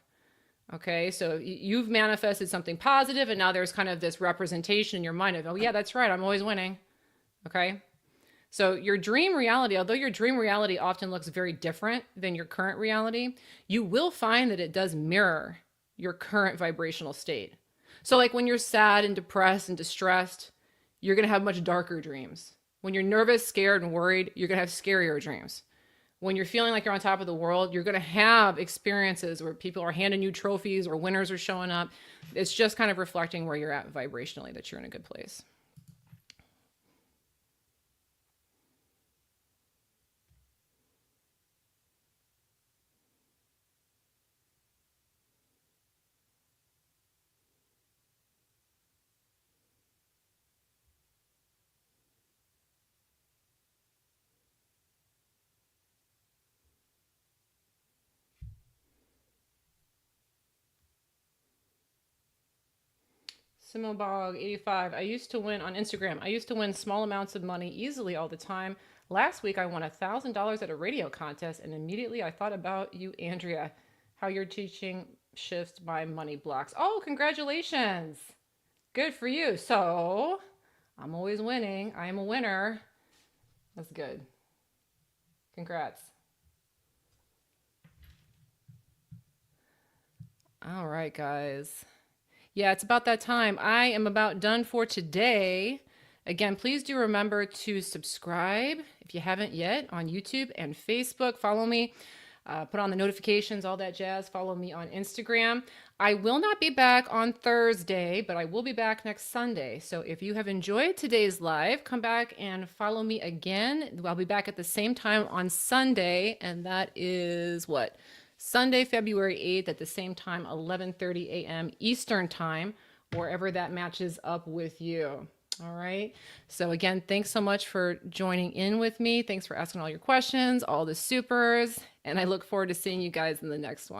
Okay, so you've manifested something positive and now there's kind of this representation in your mind of, oh yeah, that's right, I'm always winning. Okay, so your dream reality, although your dream reality often looks very different than your current reality, you will find that it does mirror your current vibrational state. So like when you're sad and depressed and distressed, you're going to have much darker dreams. When you're nervous, scared, and worried, you're going to have scarier dreams. When you're feeling like you're on top of the world, you're going to have experiences where people are handing you trophies or winners are showing up. It's just kind of reflecting where you're at vibrationally, that you're in a good place. Simobog 85. I used to win on Instagram. I used to win small amounts of money easily all the time. Last week I won $1,000 at a radio contest, and immediately I thought about you, Andrea, how you're teaching shifts my money blocks. Oh, congratulations! Good for you. So I'm always winning. I am a winner. That's good. Congrats. All right, guys. Yeah, it's about that time. I am about done for today. Again, please do remember to subscribe if you haven't yet on YouTube and Facebook. Follow me, put on the notifications, all that jazz. Follow me on Instagram. I will not be back on Thursday, but I will be back next Sunday. So if you have enjoyed today's live, come back and follow me again. I'll be back at the same time on Sunday, and that is what? Sunday, February 8th at the same time, 11:30 a.m. Eastern time, wherever that matches up with you. All right. So again, thanks so much for joining in with me. Thanks for asking all your questions, all the supers, and I look forward to seeing you guys in the next one.